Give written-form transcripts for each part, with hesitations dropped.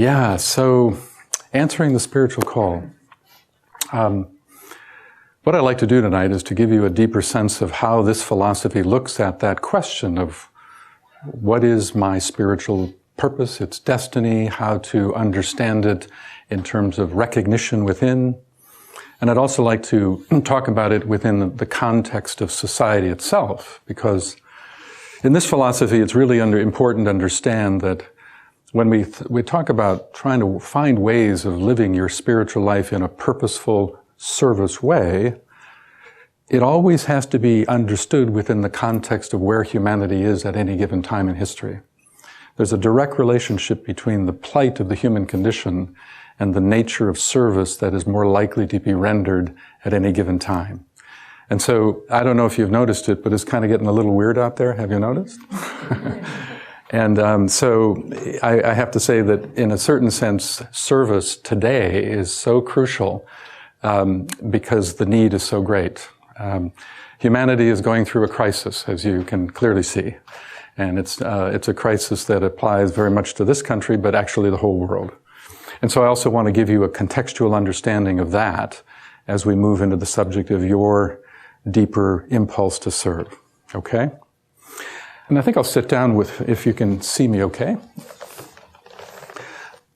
Yeah, so answering the spiritual call. What I'd like to do tonight is to give you a deeper sense of how this philosophy looks at that question of what is my spiritual purpose, its destiny, how to understand it in terms of recognition within. And I'd also like to talk about it within the context of society itself, because in this philosophy it's really important to understand that when we talk about trying to find ways of living your spiritual life in a purposeful service way, it always has to be understood within the context of where humanity is at any given time in history. There's a direct relationship between the plight of the human condition and the nature of service that is more likely to be rendered at any given time. And so, I don't know if you've noticed it, but it's kind of getting a little weird out there. Have you noticed? And so I have to say that in a certain sense, service today is so crucial because the need is so great. Humanity is going through a crisis, as you can clearly see. And it's a crisis that applies very much to this country, but actually the whole world. And so I also want to give you a contextual understanding of that as we move into the subject of your deeper impulse to serve. Okay? And I think I'll sit down if you can see me okay.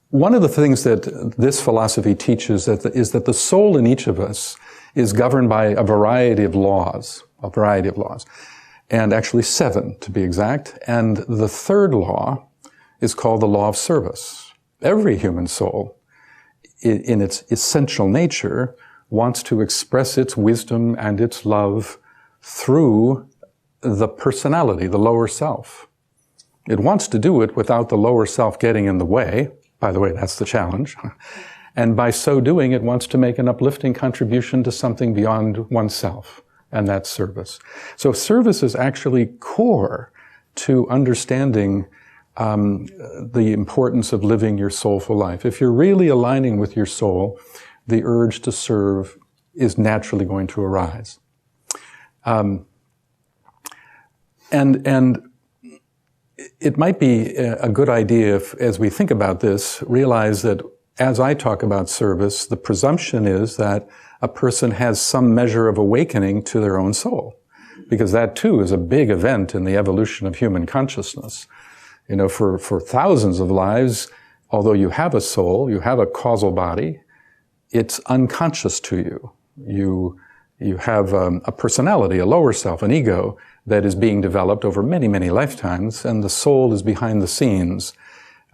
One of the things that this philosophy teaches is that the soul in each of us is governed by a variety of laws, and actually 7 to be exact. And the third law is called the law of service. Every human soul, in its essential nature, wants to express its wisdom and its love through the personality, the lower self. It wants to do it without the lower self getting in the way. By the way, that's the challenge. And by so doing, it wants to make an uplifting contribution to something beyond oneself, and that's service. So service is actually core to understanding the importance of living your soulful life. If you're really aligning with your soul, the urge to serve is naturally going to arise. And it might be a good idea if, as we think about this, realize that as I talk about service, the presumption is that a person has some measure of awakening to their own soul, because that too is a big event in the evolution of human consciousness. You know, for thousands of lives, although you have a soul, you have a causal body, it's unconscious to you. You have a personality, a lower self, an ego that is being developed over many, many lifetimes, and the soul is behind the scenes.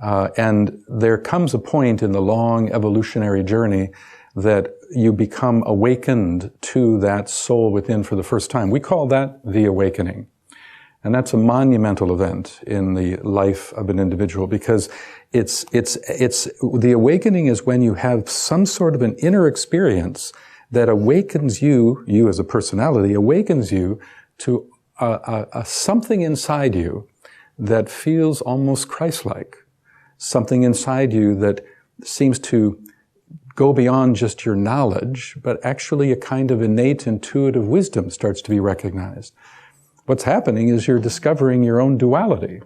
And there comes a point in the long evolutionary journey that you become awakened to that soul within for the first time. We call that the awakening. And that's a monumental event in the life of an individual, because it's the awakening is when you have some sort of an inner experience that awakens you as a personality, awakens you to a something inside you that feels almost Christ-like. Something inside you that seems to go beyond just your knowledge, but actually a kind of innate intuitive wisdom starts to be recognized. What's happening is you're discovering your own duality.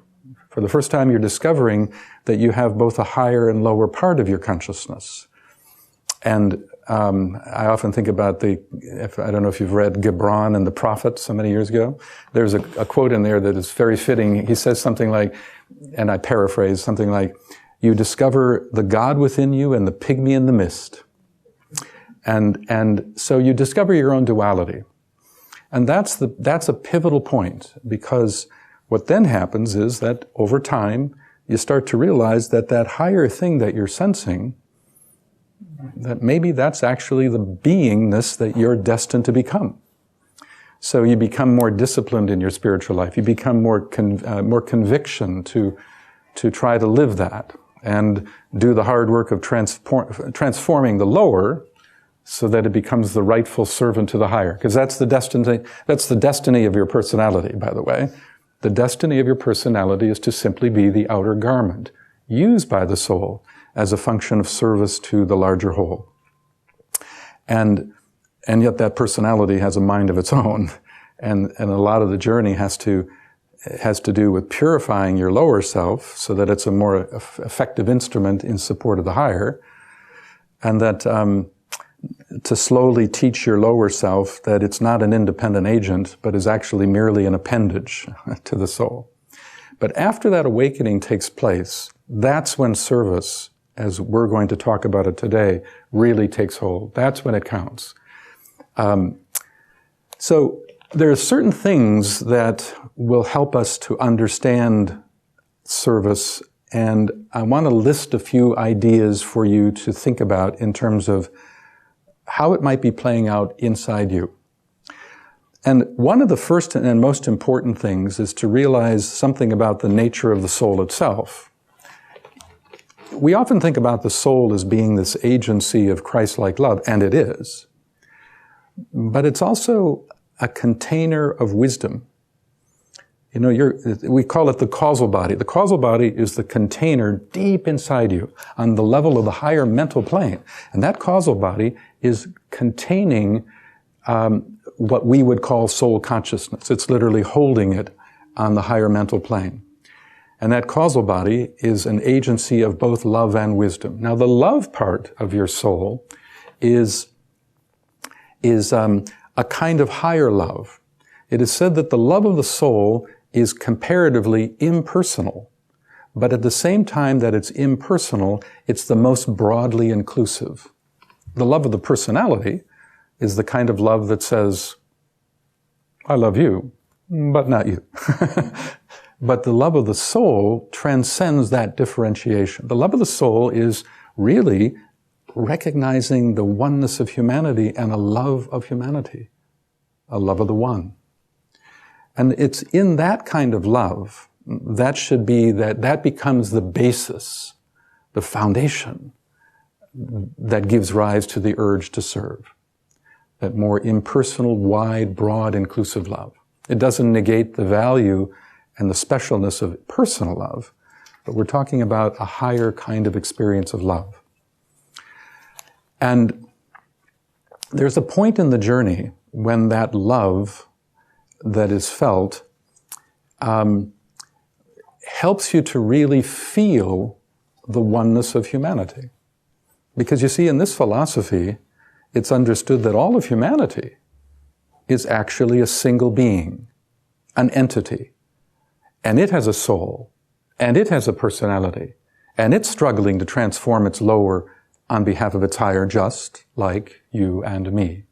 For the first time, you're discovering that you have both a higher and lower part of your consciousness. And I often think about I don't know if you've read Gibran and the Prophet so many years ago. There's a quote in there that is very fitting. He says something like, and I paraphrase, something like, you discover the God within you and the pygmy in the mist. And so you discover your own duality. And that's a pivotal point, because what then happens is that over time, you start to realize that higher thing that you're sensing, that maybe that's actually the beingness that you're destined to become. So you become more disciplined in your spiritual life. You become more conviction to try to live that and do the hard work of transforming the lower so that it becomes the rightful servant to the higher. Because that's the destiny of your personality, by the way. The destiny of your personality is to simply be the outer garment, used by the soul as a function of service to the larger whole. And yet that personality has a mind of its own. And a lot of the journey has to It has to do with purifying your lower self so that it's a more effective instrument in support of the higher, and that to slowly teach your lower self that it's not an independent agent, but is actually merely an appendage to the soul. But after that awakening takes place, that's when service, as we're going to talk about it today, really takes hold. That's when it counts. So there are certain things that will help us to understand service, and I want to list a few ideas for you to think about in terms of how it might be playing out inside you. And one of the first and most important things is to realize something about the nature of the soul itself. We often think about the soul as being this agency of Christ-like love, and it is. But it's also a container of wisdom. You know, we call it the causal body. The causal body is the container deep inside you on the level of the higher mental plane. And that causal body is containing what we would call soul consciousness. It's literally holding it on the higher mental plane. And that causal body is an agency of both love and wisdom. Now, the love part of your soul is a kind of higher love. It is said that the love of the soul is comparatively impersonal, but at the same time that it's impersonal, it's the most broadly inclusive. The love of the personality is the kind of love that says, I love you, but not you. But the love of the soul transcends that differentiation. The love of the soul is really recognizing the oneness of humanity and a love of humanity, a love of the one. And it's in that kind of love that becomes the basis, the foundation that gives rise to the urge to serve. That more impersonal, wide, broad, inclusive love. It doesn't negate the value and the specialness of personal love, but we're talking about a higher kind of experience of love. And there's a point in the journey when that love that is felt helps you to really feel the oneness of humanity. Because you see, in this philosophy, it's understood that all of humanity is actually a single being, an entity. And it has a soul, and it has a personality, and it's struggling to transform its lower on behalf of its higher, just like you and me.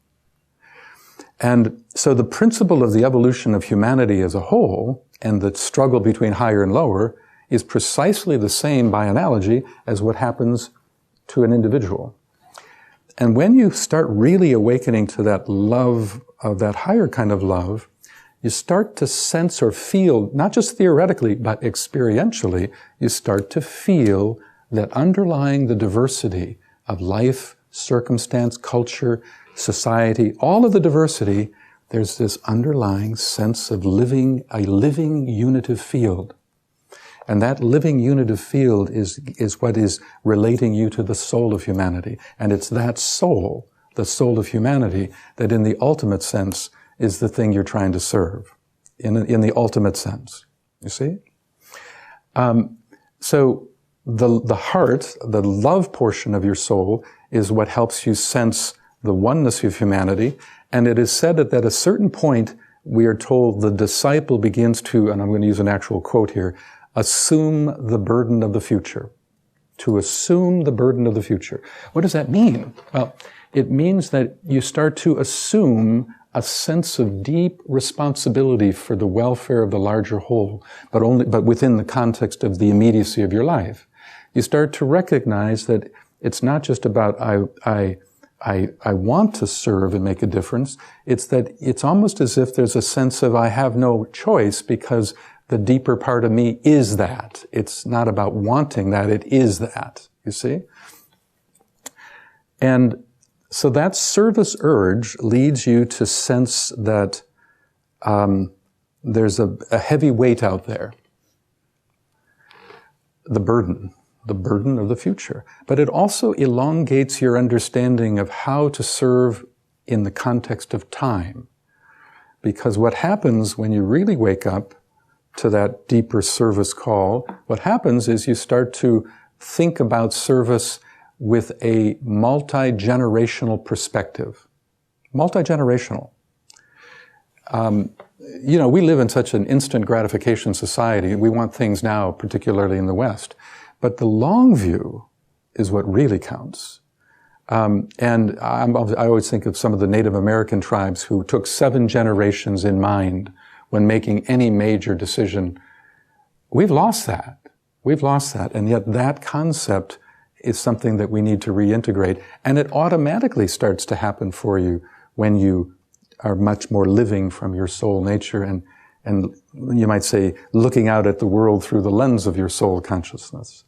And so the principle of the evolution of humanity as a whole, and the struggle between higher and lower, is precisely the same, by analogy, as what happens to an individual. And when you start really awakening to that love, of that higher kind of love, you start to sense or feel, not just theoretically, but experientially, you start to feel that underlying the diversity of life, circumstance, culture, society, all of the diversity, there's this underlying sense of a living unitive field. And that living unitive field is what is relating you to the soul of humanity. And it's that soul, the soul of humanity, that in the ultimate sense is the thing you're trying to serve. In the ultimate sense. You see? So the heart, the love portion of your soul, is what helps you sense the oneness of humanity. And it is said that at a certain point, we are told the disciple begins to, and I'm going to use an actual quote here, assume the burden of the future. To assume the burden of the future. What does that mean? Well, it means that you start to assume a sense of deep responsibility for the welfare of the larger whole, but within the context of the immediacy of your life. You start to recognize that it's not just about I want to serve and make a difference. It's that it's almost as if there's a sense of I have no choice because the deeper part of me is that. It's not about wanting that, it is that, you see? And so that service urge leads you to sense that there's a heavy weight out there. The burden of the future. But it also elongates your understanding of how to serve in the context of time. Because what happens when you really wake up to that deeper service call, what happens is you start to think about service with a multi-generational perspective. Multi-generational. We live in such an instant gratification society. We want things now, particularly in the West. But the long view is what really counts. And I always think of some of the Native American tribes who took 7 generations in mind when making any major decision. We've lost that. We've lost that. And yet that concept is something that we need to reintegrate. And it automatically starts to happen for you when you are much more living from your soul nature and you might say looking out at the world through the lens of your soul consciousness.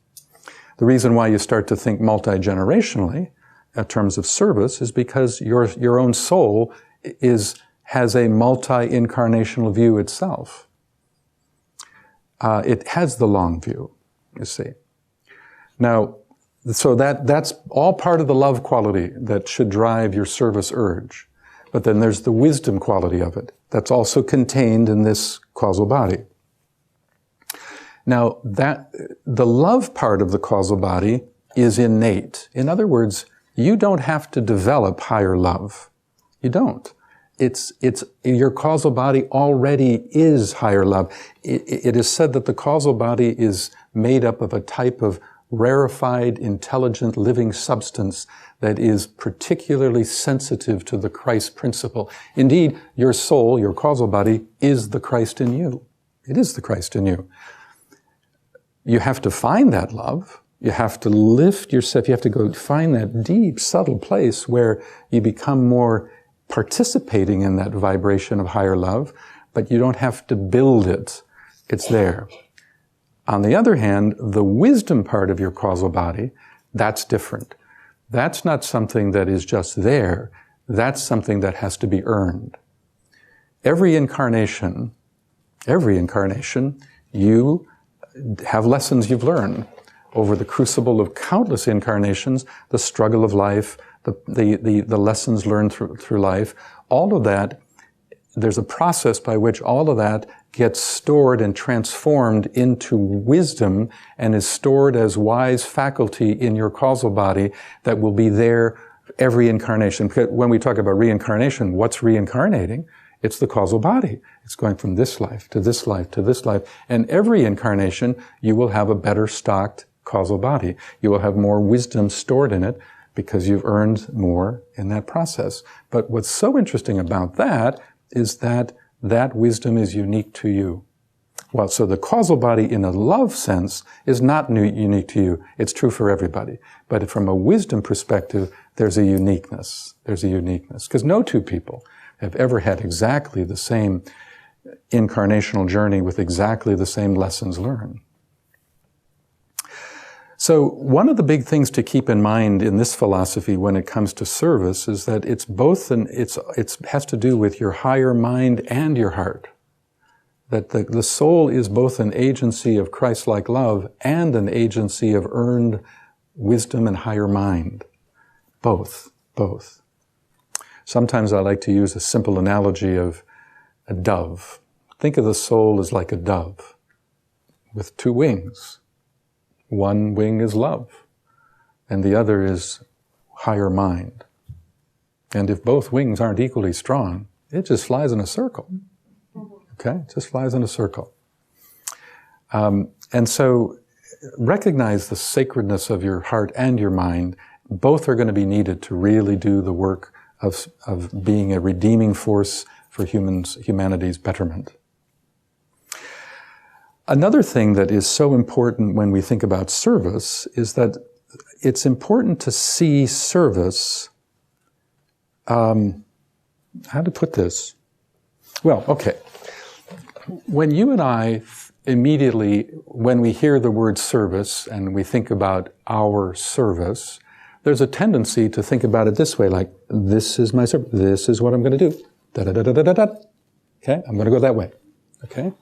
The reason why you start to think multi-generationally in terms of service is because your own soul has a multi-incarnational view itself. It has the long view, you see. Now, so that's all part of the love quality that should drive your service urge. But then there's the wisdom quality of it that's also contained in this causal body. Now, the love part of the causal body is innate. In other words, you don't have to develop higher love. You don't. It's your causal body already is higher love. It is said that the causal body is made up of a type of rarefied, intelligent, living substance that is particularly sensitive to the Christ principle. Indeed, your soul, your causal body, is the Christ in you. It is the Christ in you. You have to find that love. You have to lift yourself. You have to go find that deep, subtle place where you become more participating in that vibration of higher love, but you don't have to build it. It's there. On the other hand, the wisdom part of your causal body, that's different. That's not something that is just there. That's something that has to be earned. Every incarnation, you have lessons you've learned over the crucible of countless incarnations, the struggle of life, the lessons learned through life. All of that, there's a process by which all of that gets stored and transformed into wisdom and is stored as wise faculty in your causal body that will be there every incarnation. Because when we talk about reincarnation, what's reincarnating? It's the causal body. It's going from this life to this life to this life. And every incarnation, you will have a better stocked causal body. You will have more wisdom stored in it because you've earned more in that process. But what's so interesting about that is that wisdom is unique to you. Well, so the causal body in a love sense is not unique to you. It's true for everybody. But from a wisdom perspective, there's a uniqueness. There's a uniqueness. Because no two people have ever had exactly the same incarnational journey with exactly the same lessons learned. So one of the big things to keep in mind in this philosophy when it comes to service is that it's both it has to do with your higher mind and your heart. That the soul is both an agency of Christ-like love and an agency of earned wisdom and higher mind. Both. Sometimes I like to use a simple analogy of a dove. Think of the soul as like a dove with 2 wings. One wing is love, and the other is higher mind. And if both wings aren't equally strong, it just flies in a circle. Okay? It just flies in a circle. And so recognize the sacredness of your heart and your mind. Both are going to be needed to really do the work of being a redeeming force for humanity's betterment. Another thing that is so important when we think about service is that it's important to see service, how to put this? Well, okay. When you and I immediately, when we hear the word service and we think about our service, there's a tendency to think about it this way, like, this is my service, this is what I'm going to do. Da-da-da-da-da-da. Okay, I'm going to go that way. Okay?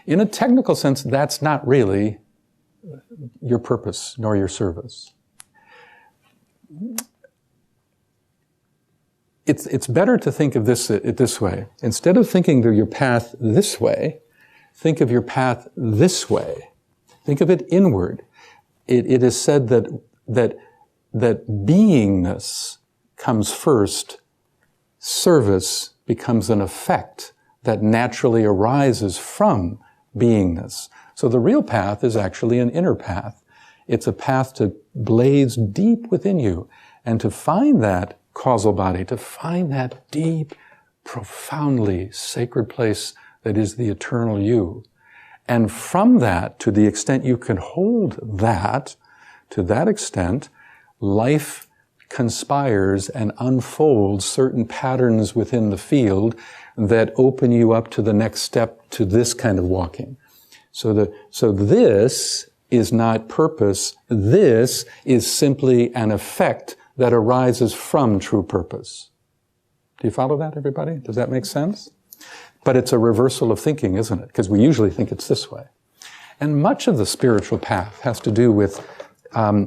In a technical sense, that's not really your purpose nor your service. It's better to think of it this way. Instead of thinking of your path this way, think of your path this way. Think of it inward. It is said that beingness comes first. Service becomes an effect that naturally arises from beingness. So the real path is actually an inner path. It's a path to blaze deep within you and to find that causal body, to find that deep, profoundly sacred place that is the eternal you. And from that, to the extent you can hold that, to that extent, life conspires and unfolds certain patterns within the field that open you up to the next step to this kind of walking. So this is not purpose. This is simply an effect that arises from true purpose. Do you follow that, everybody? Does that make sense? But it's a reversal of thinking, isn't it? Because we usually think it's this way. And much of the spiritual path has to do with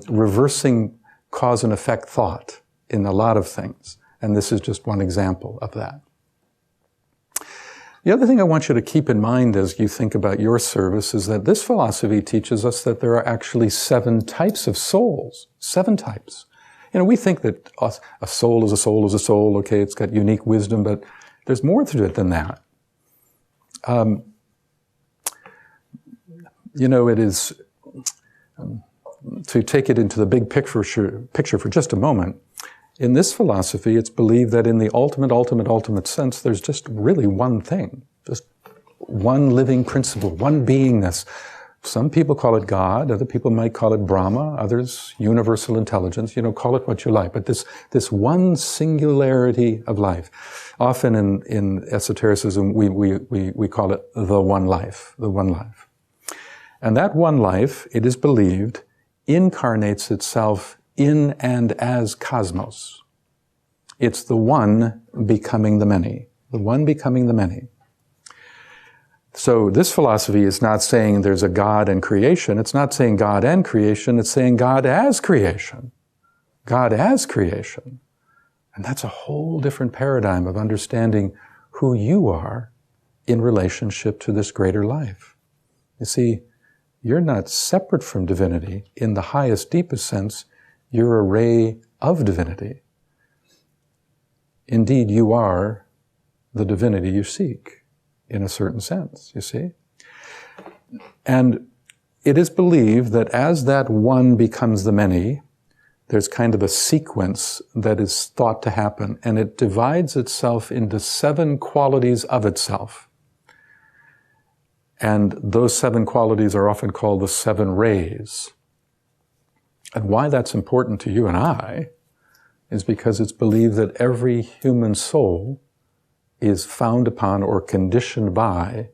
reversing cause and effect thought in a lot of things. And this is just one example of that. The other thing I want you to keep in mind as you think about your service is that this philosophy teaches us that there are actually 7 types of souls. 7 types. You know, we think that a soul is a soul is a soul. Okay, it's got unique wisdom, but there's more to it than that. You know, it is, to take it into the big picture for just a moment, in this philosophy, it's believed that in the ultimate sense, there's just really one thing, just one living principle, one beingness. Some people call it God, other people might call it Brahma, others universal intelligence, you know, call it what you like, but this one singularity of life. Often in esotericism, we call it the one life, the one life. And that one life, it is believed, incarnates itself in and as cosmos. It's the one becoming the many. The one becoming the many. So this philosophy is not saying there's a God and creation. It's not saying God and creation. It's saying God as creation. God as creation. And that's a whole different paradigm of understanding who you are in relationship to this greater life. You see, you're not separate from divinity. In the highest, deepest sense, you're a ray of divinity. Indeed, you are the divinity you seek, in a certain sense, you see. And it is believed that as that one becomes the many, there's kind of a sequence that is thought to happen, and it divides itself into 7 qualities of itself. And those 7 qualities are often called the 7 rays. And why that's important to you and I is because it's believed that every human soul is found upon or conditioned by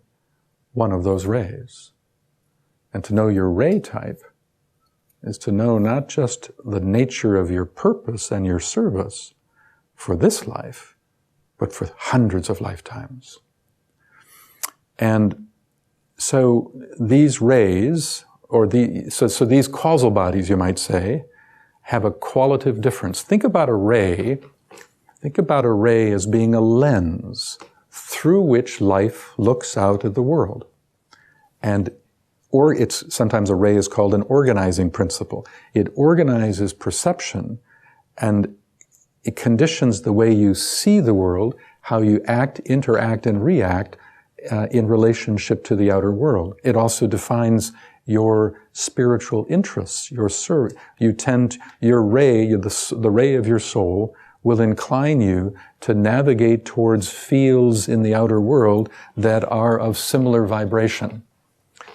one of those rays. And to know your ray type is to know not just the nature of your purpose and your service for this life, but for hundreds of lifetimes. And so these rays, so these causal bodies, you might say, have a qualitative difference. Think about a ray as being a lens through which life looks out at the world. Or sometimes a ray is called an organizing principle. It organizes perception and it conditions the way you see the world, how you act, interact, and react in relationship to the outer world. It also defines your spiritual interests, your ray, the ray of your soul will incline you to navigate towards fields in the outer world that are of similar vibration.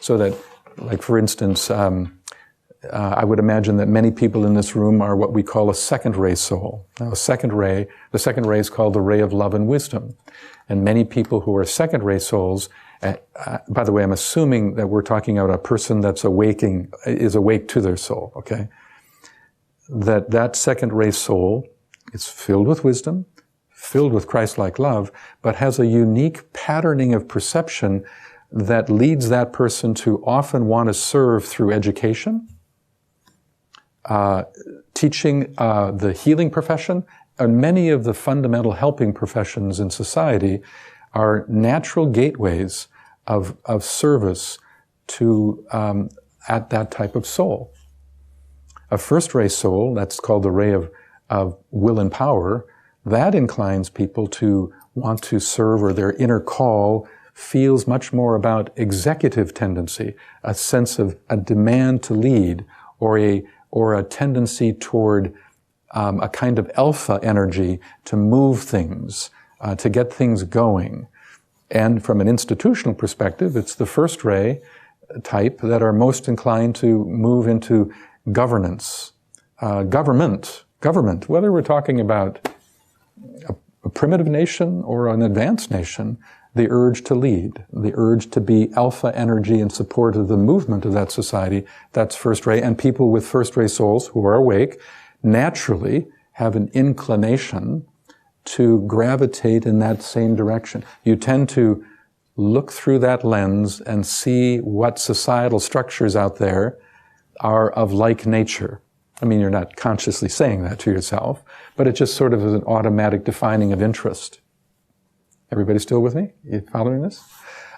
So that, like for instance, I would imagine that many people in this room are what we call a second ray soul. Now, the second ray is called the ray of love and wisdom. And many people who are second ray souls, by the way, I'm assuming that we're talking about a person that's is awake to their soul, okay? That second ray soul is filled with wisdom, filled with Christ-like love, but has a unique patterning of perception that leads that person to often want to serve through education, teaching the healing profession, and many of the fundamental helping professions in society are natural gateways of service to at that type of soul. A first-ray soul, that's called the ray of will and power, that inclines people to want to serve, or their inner call feels much more about executive tendency, a sense of a demand to lead, or a tendency toward a kind of alpha energy to move things, to get things going. And from an institutional perspective, it's the first ray type that are most inclined to move into governance, government, whether we're talking about a primitive nation or an advanced nation, the urge to lead, the urge to be alpha energy in support of the movement of that society, that's first ray. And people with first ray souls who are awake naturally have an inclination to gravitate in that same direction. You tend to look through that lens and see what societal structures out there are of like nature. I mean, you're not consciously saying that to yourself, but it just sort of is an automatic defining of interest. Everybody still with me? You following this?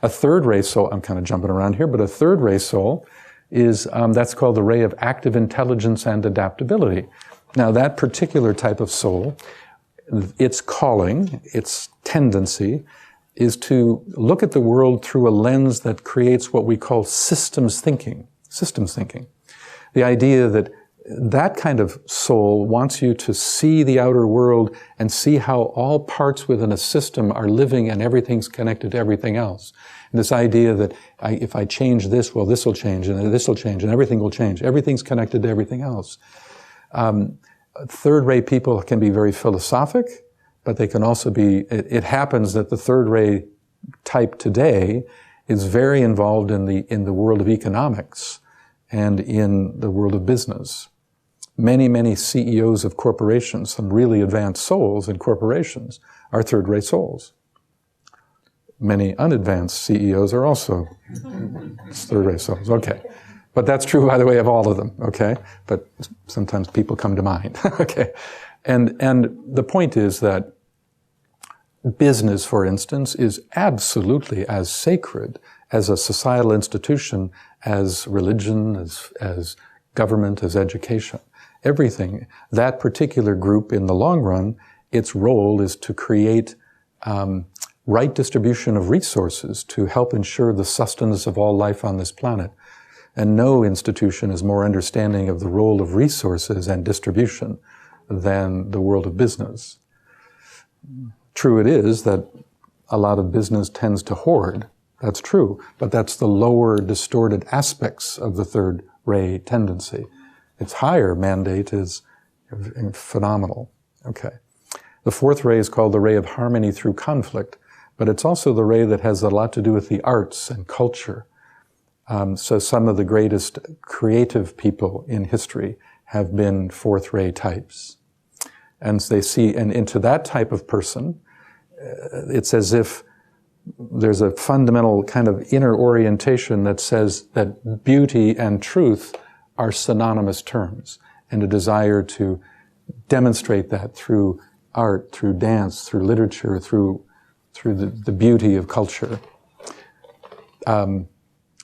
A third ray soul, I'm kind of jumping around here, but a third ray soul is, that's called the ray of active intelligence and adaptability. Now, that particular type of soul, its calling, its tendency, is to look at the world through a lens that creates what we call systems thinking. Systems thinking. The idea that that kind of soul wants you to see the outer world and see how all parts within a system are living and everything's connected to everything else. And this idea that if I change this, well, this will change, and this will change, and everything will change. Everything's connected to everything else. Third-ray people can be very philosophic, but they can also be, it happens that the third-ray type today is very involved in the world of economics and in the world of business. Many CEOs of corporations, some really advanced souls in corporations, are third-ray souls. Many unadvanced CEOs are also third-ray souls. Okay. But that's true, by the way, of all of them, okay? But sometimes people come to mind, okay? And the point is that business, for instance, is absolutely as sacred as a societal institution, as religion, as government, as education. Everything. That particular group, in the long run, its role is to create right distribution of resources to help ensure the sustenance of all life on this planet. And no institution is more understanding of the role of resources and distribution than the world of business. True it is that a lot of business tends to hoard. That's true. But that's the lower, distorted aspects of the third ray tendency. Its higher mandate is phenomenal. Okay. The fourth ray is called the ray of harmony through conflict, but it's also the ray that has a lot to do with the arts and culture. So some of the greatest creative people in history have been fourth ray types. And they see, and into that type of person, it's as if there's a fundamental kind of inner orientation that says that beauty and truth are synonymous terms, and a desire to demonstrate that through art, through dance, through literature, through the beauty of culture.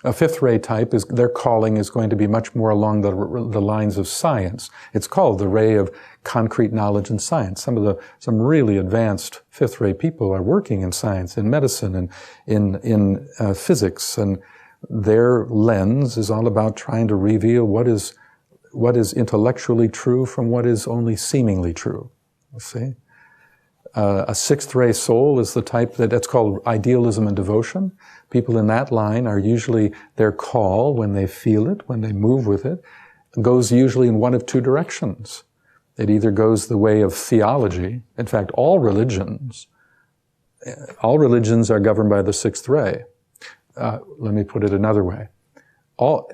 A fifth ray type, their calling is going to be much more along the lines of science. It's called the ray of concrete knowledge and science. Some really advanced fifth ray people are working in science, in medicine, and in physics, and their lens is all about trying to reveal what is intellectually true from what is only seemingly true. You see? A sixth ray soul is the type that's called idealism and devotion. People in that line are usually, their call, when they feel it, when they move with it, goes usually in one of two directions. It either goes the way of theology. In fact, all religions are governed by the sixth ray. Let me put it another way.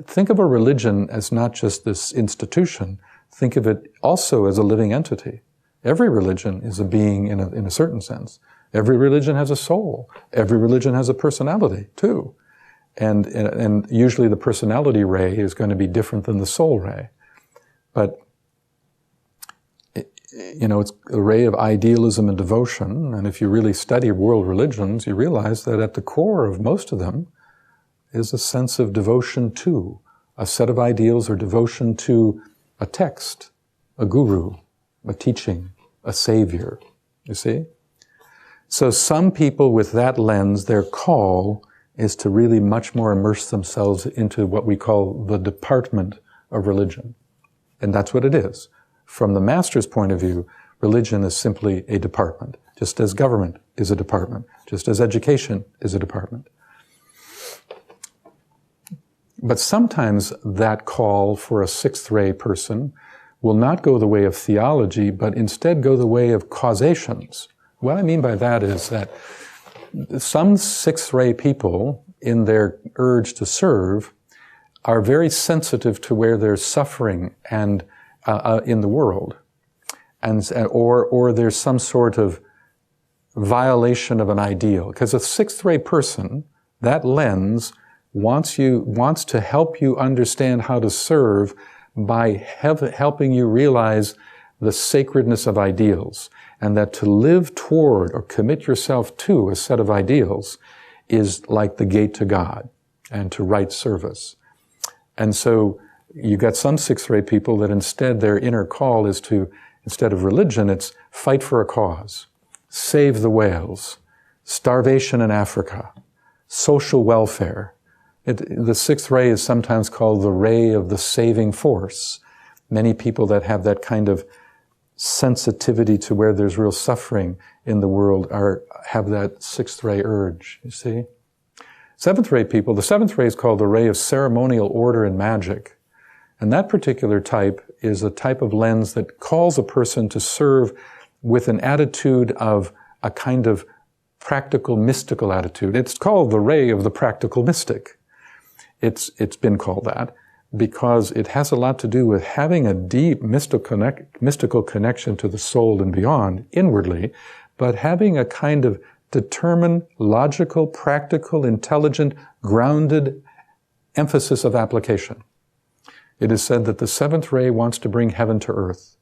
Think of a religion as not just this institution. Think of it also as a living entity. Every religion is a being in a certain sense. Every religion has a soul. Every religion has a personality, too. And usually the personality ray is going to be different than the soul ray. But, it's a ray of idealism and devotion. And if you really study world religions, you realize that at the core of most of them, is a sense of devotion to a set of ideals or devotion to a text, a guru, a teaching, a savior, you see? So some people with that lens, their call is to really much more immerse themselves into what we call the department of religion. And that's what it is. From the master's point of view, religion is simply a department, just as government is a department, just as education is a department. But sometimes that call for a sixth ray person will not go the way of theology, but instead go the way of causations. What I mean by that is that some sixth ray people, in their urge to serve, are very sensitive to where there's suffering and in the world, or there's some sort of violation of an ideal. Because a sixth ray person, that lens wants to help you understand how to serve by helping you realize the sacredness of ideals, and that to live toward or commit yourself to a set of ideals is like the gate to God and to right service. And so you got some sixth ray people that instead their inner call is to, instead of religion, it's fight for a cause, save the whales, starvation in Africa, social welfare. The sixth ray is sometimes called the ray of the saving force. Many people that have that kind of sensitivity to where there's real suffering in the world have that sixth ray urge, you see. Seventh ray people, the seventh ray is called the ray of ceremonial order and magic. And that particular type is a type of lens that calls a person to serve with an attitude of a kind of practical, mystical attitude. It's called the ray of the practical mystic. It's been called that because it has a lot to do with having a deep mystical connection to the soul and beyond, inwardly, but having a kind of determined, logical, practical, intelligent, grounded emphasis of application. It is said that the seventh ray wants to bring heaven to earth.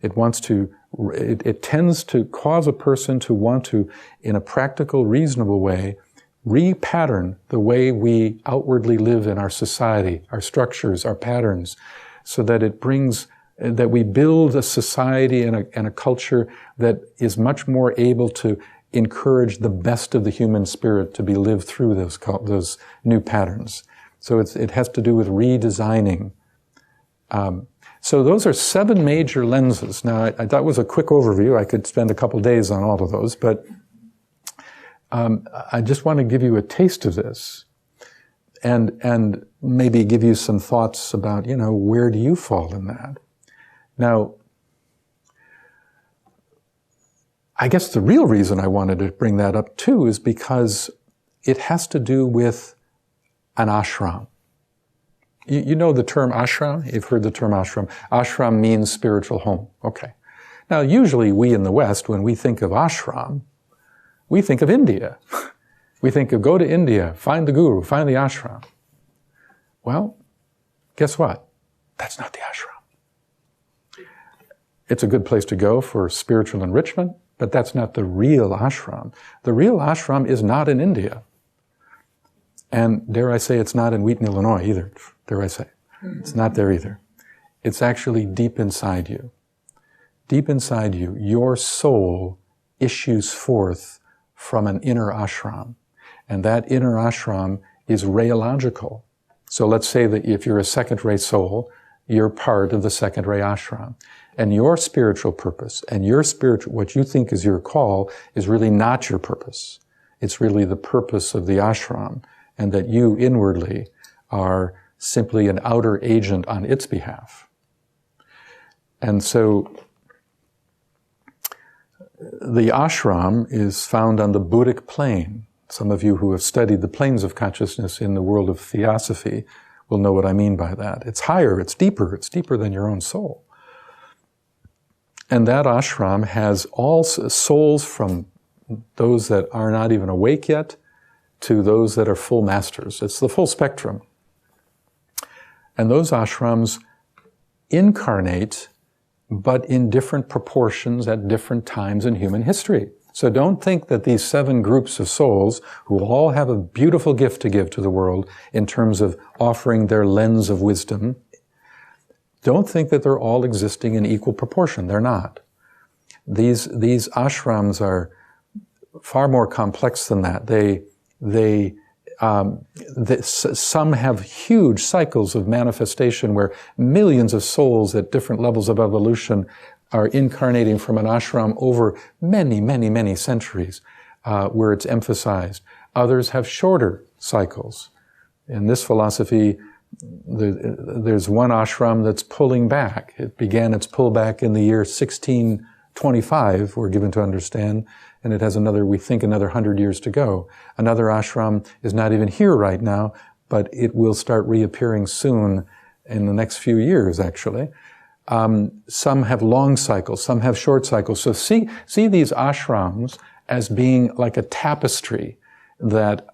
It tends to cause a person to want to, in a practical, reasonable way, repattern the way we outwardly live in our society, our structures, our patterns, so that that we build a society and a culture that is much more able to encourage the best of the human spirit to be lived through those new patterns. So it has to do with redesigning. So those are 7 major lenses. Now, that was a quick overview. I could spend a couple days on all of those, but I just want to give you a taste of this and maybe give you some thoughts about, where do you fall in that? Now, I guess the real reason I wanted to bring that up too is because it has to do with an ashram. You know the term ashram? You've heard the term ashram. Ashram means spiritual home. Okay. Now, usually we in the West, when we think of ashram, we think of India. We think of go to India, find the guru, find the ashram. Well, guess what? That's not the ashram. It's a good place to go for spiritual enrichment, but that's not the real ashram. The real ashram is not in India. And dare I say, it's not in Wheaton, Illinois either. Dare I say. It's not there either. It's actually deep inside you. Deep inside you, your soul issues forth from an inner ashram. And that inner ashram is rayological. So let's say that if you're a second ray soul, you're part of the second ray ashram. And your spiritual purpose and what you think is your call is really not your purpose. It's really the purpose of the ashram, and that you inwardly are simply an outer agent on its behalf. And so the ashram is found on the Buddhic plane. Some of you who have studied the planes of consciousness in the world of theosophy will know what I mean by that. It's higher, it's deeper than your own soul. And that ashram has all souls from those that are not even awake yet to those that are full masters. It's the full spectrum. And those ashrams incarnate, but in different proportions at different times in human history. So don't think that these 7 groups of souls, who all have a beautiful gift to give to the world in terms of offering their lens of wisdom, don't think that they're all existing in equal proportion. They're not. These ashrams are far more complex than that. Some have huge cycles of manifestation where millions of souls at different levels of evolution are incarnating from an ashram over many, many, many centuries, where it's emphasized. Others have shorter cycles. In this philosophy, there's one ashram that's pulling back. It began its pullback in the year 1625, we're given to understand, and it has another 100 years to go. Another ashram is not even here right now, but it will start reappearing soon, in the next few years, actually. Some have long cycles, some have short cycles. So see these ashrams as being like a tapestry that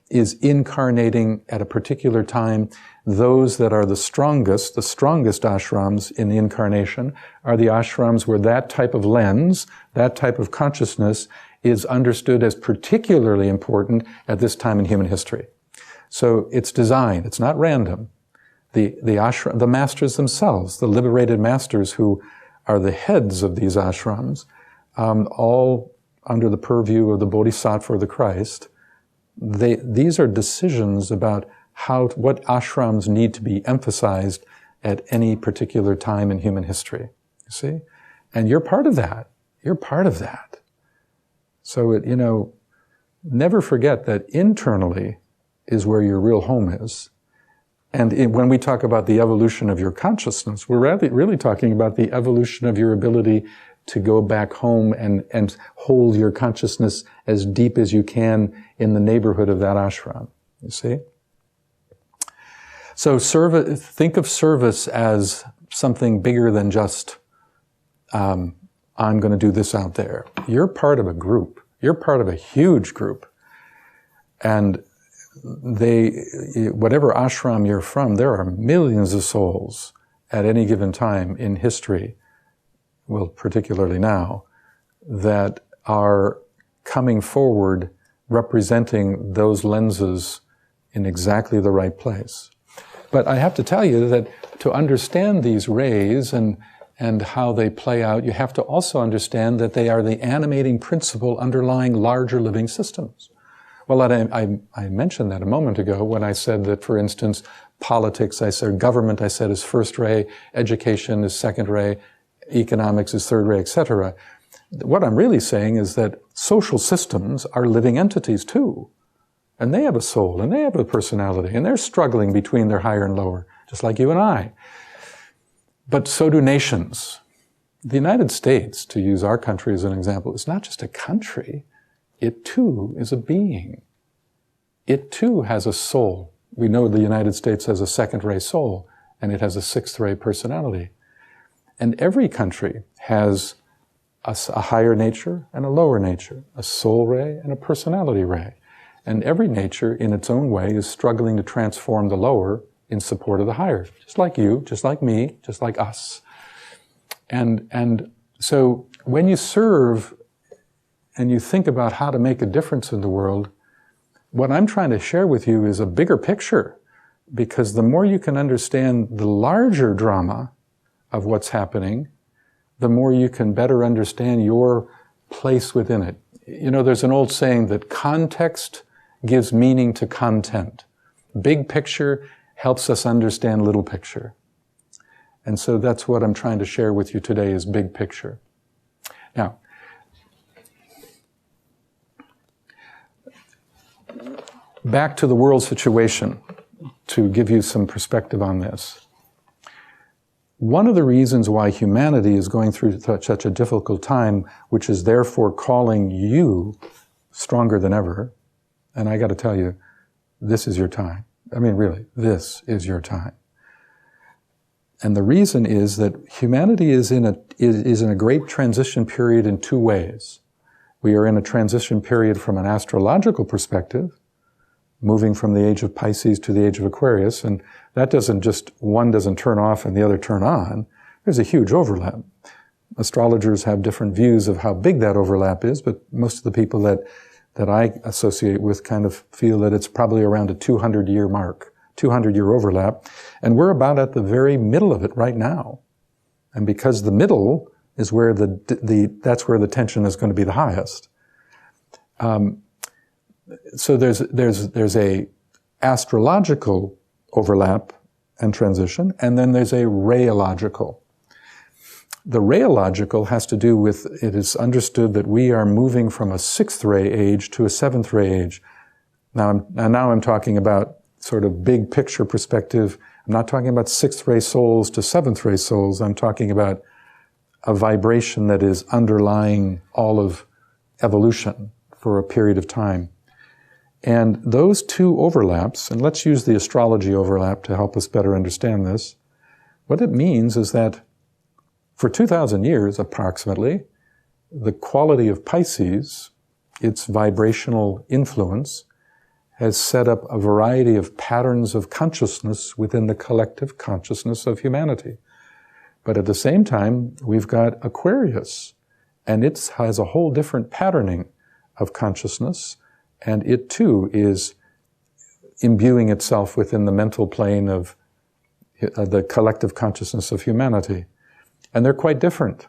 is incarnating at a particular time. Those that are the strongest ashrams in the incarnation are the ashrams where that type of lens, that type of consciousness is understood as particularly important at this time in human history. So it's design, it's not random. The masters themselves, the liberated masters who are the heads of these ashrams, all under the purview of the Bodhisattva or the Christ, these are decisions about what ashrams need to be emphasized at any particular time in human history. You see? And you're part of that. You're part of that. So, never forget that internally is where your real home is. And when we talk about the evolution of your consciousness, we're really talking about the evolution of your ability to go back home and hold your consciousness as deep as you can in the neighborhood of that ashram. You see? So think of service as something bigger than just, I'm going to do this out there. You're part of a group. You're part of a huge group. And whatever ashram you're from, there are millions of souls at any given time in history, well, particularly now, that are coming forward representing those lenses in exactly the right place. But I have to tell you that to understand these rays and how they play out, you have to also understand that they are the animating principle underlying larger living systems. Well, I mentioned that a moment ago when I said that, for instance, politics, government, is first ray, education is second ray, economics is third ray, etc. What I'm really saying is that social systems are living entities too. And they have a soul, and they have a personality, and they're struggling between their higher and lower, just like you and I. But so do nations. The United States, to use our country as an example, is not just a country. It too is a being. It too has a soul. We know the United States has a second-ray soul, and it has a sixth-ray personality. And every country has a higher nature and a lower nature, a soul ray and a personality ray. And every nature, in its own way, is struggling to transform the lower in support of the higher. Just like you, just like me, just like us. And so when you serve and you think about how to make a difference in the world, what I'm trying to share with you is a bigger picture. Because the more you can understand the larger drama of what's happening, the more you can better understand your place within it. There's an old saying that context gives meaning to content. Big picture helps us understand little picture. And so that's what I'm trying to share with you today is big picture. Now, back to the world situation to give you some perspective on this. One of the reasons why humanity is going through such a difficult time, which is therefore calling you stronger than ever, and I got to tell you, this is your time. I mean, really, this is your time. And the reason is that humanity is in a great transition period in two ways. We are in a transition period from an astrological perspective, moving from the age of Pisces to the age of Aquarius, and that one doesn't turn off and the other turn on. There's a huge overlap. Astrologers have different views of how big that overlap is, but most of the people that I associate with kind of feel that it's probably around a 200-year mark, 200-year overlap. And we're about at the very middle of it right now. And because the middle is where that's where the tension is going to be the highest. So there's a astrological overlap and transition, and then there's a rheological. The rheological has to do with, it is understood that we are moving from a 6th ray age to a 7th ray age. Now I'm talking about sort of big picture perspective. I'm not talking about 6th ray souls to 7th ray souls. I'm talking about a vibration that is underlying all of evolution for a period of time. And those two overlaps, and let's use the astrology overlap to help us better understand this. What it means is that for 2,000 years, approximately, the quality of Pisces, its vibrational influence, has set up a variety of patterns of consciousness within the collective consciousness of humanity. But at the same time, we've got Aquarius, and it has a whole different patterning of consciousness, and it too is imbuing itself within the mental plane of the collective consciousness of humanity. And they're quite different.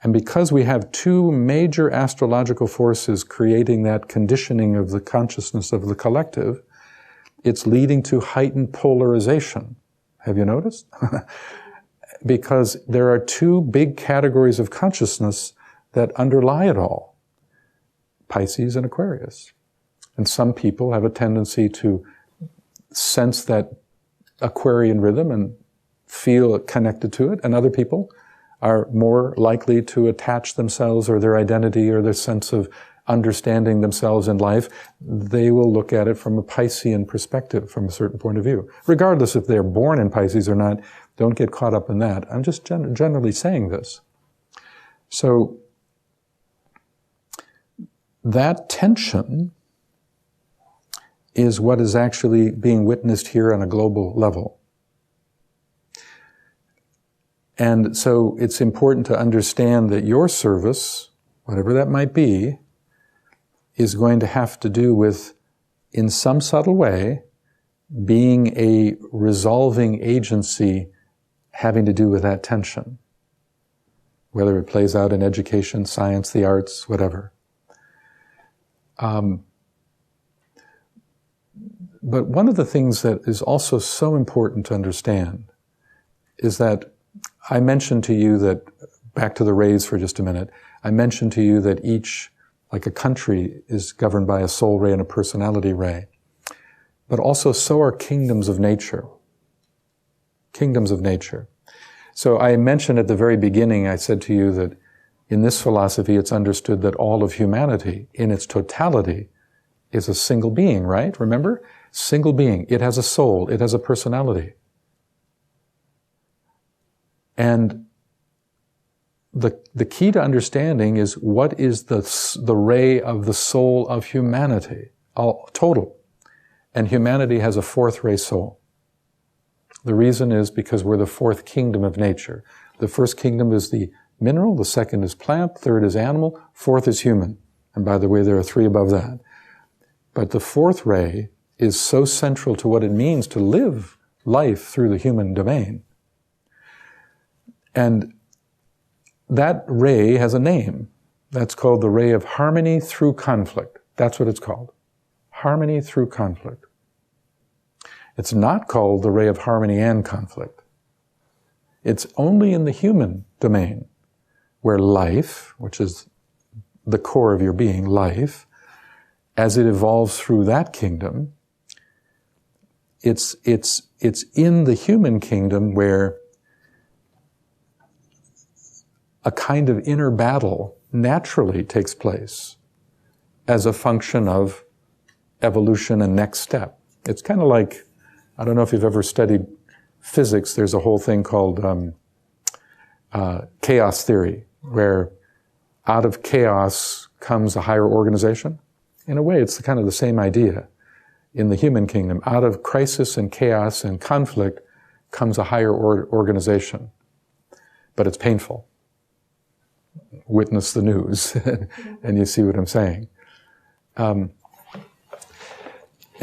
And because we have two major astrological forces creating that conditioning of the consciousness of the collective, it's leading to heightened polarization. Have you noticed? Because there are two big categories of consciousness that underlie it all. Pisces and Aquarius. And some people have a tendency to sense that Aquarian rhythm and feel connected to it, and other people are more likely to attach themselves or their identity or their sense of understanding themselves in life. They will look at it from a Piscean perspective, from a certain point of view. Regardless if they're born in Pisces or not, don't get caught up in that. I'm just generally saying this. So, that tension is what is actually being witnessed here on a global level. And so it's important to understand that your service, whatever that might be, is going to have to do with, in some subtle way, being a resolving agency having to do with that tension. Whether it plays out in education, science, the arts, whatever. But one of the things that is also so important to understand is that I mentioned to you that, back to the rays for just a minute, I mentioned to you that each, like a country, is governed by a soul ray and a personality ray. But also so are kingdoms of nature. Kingdoms of nature. So I mentioned at the very beginning, I said to you that in this philosophy it's understood that all of humanity, in its totality, is a single being, right? Remember? Single being. It has a soul. It has a personality. And the key to understanding is what is the ray of the soul of humanity, all total. And humanity has a 4th ray soul. The reason is because we're the 4th kingdom of nature. The first kingdom is the mineral, the second is plant, third is animal, 4th is human. And by the way, there are 3 above that. But the 4th ray is so central to what it means to live life through the human domain. And that ray has a name. That's called the ray of harmony through conflict. That's what it's called. Harmony through conflict. It's not called the ray of harmony and conflict. It's only in the human domain where life, which is the core of your being, life, as it evolves through that kingdom, it's in the human kingdom where a kind of inner battle naturally takes place as a function of evolution and next step. It's kind of like, I don't know if you've ever studied physics, there's a whole thing called chaos theory, where out of chaos comes a higher organization. In a way, it's kind of the same idea in the human kingdom. Out of crisis and chaos and conflict comes a higher organization. But it's painful. witness the news, and you see what I'm saying. And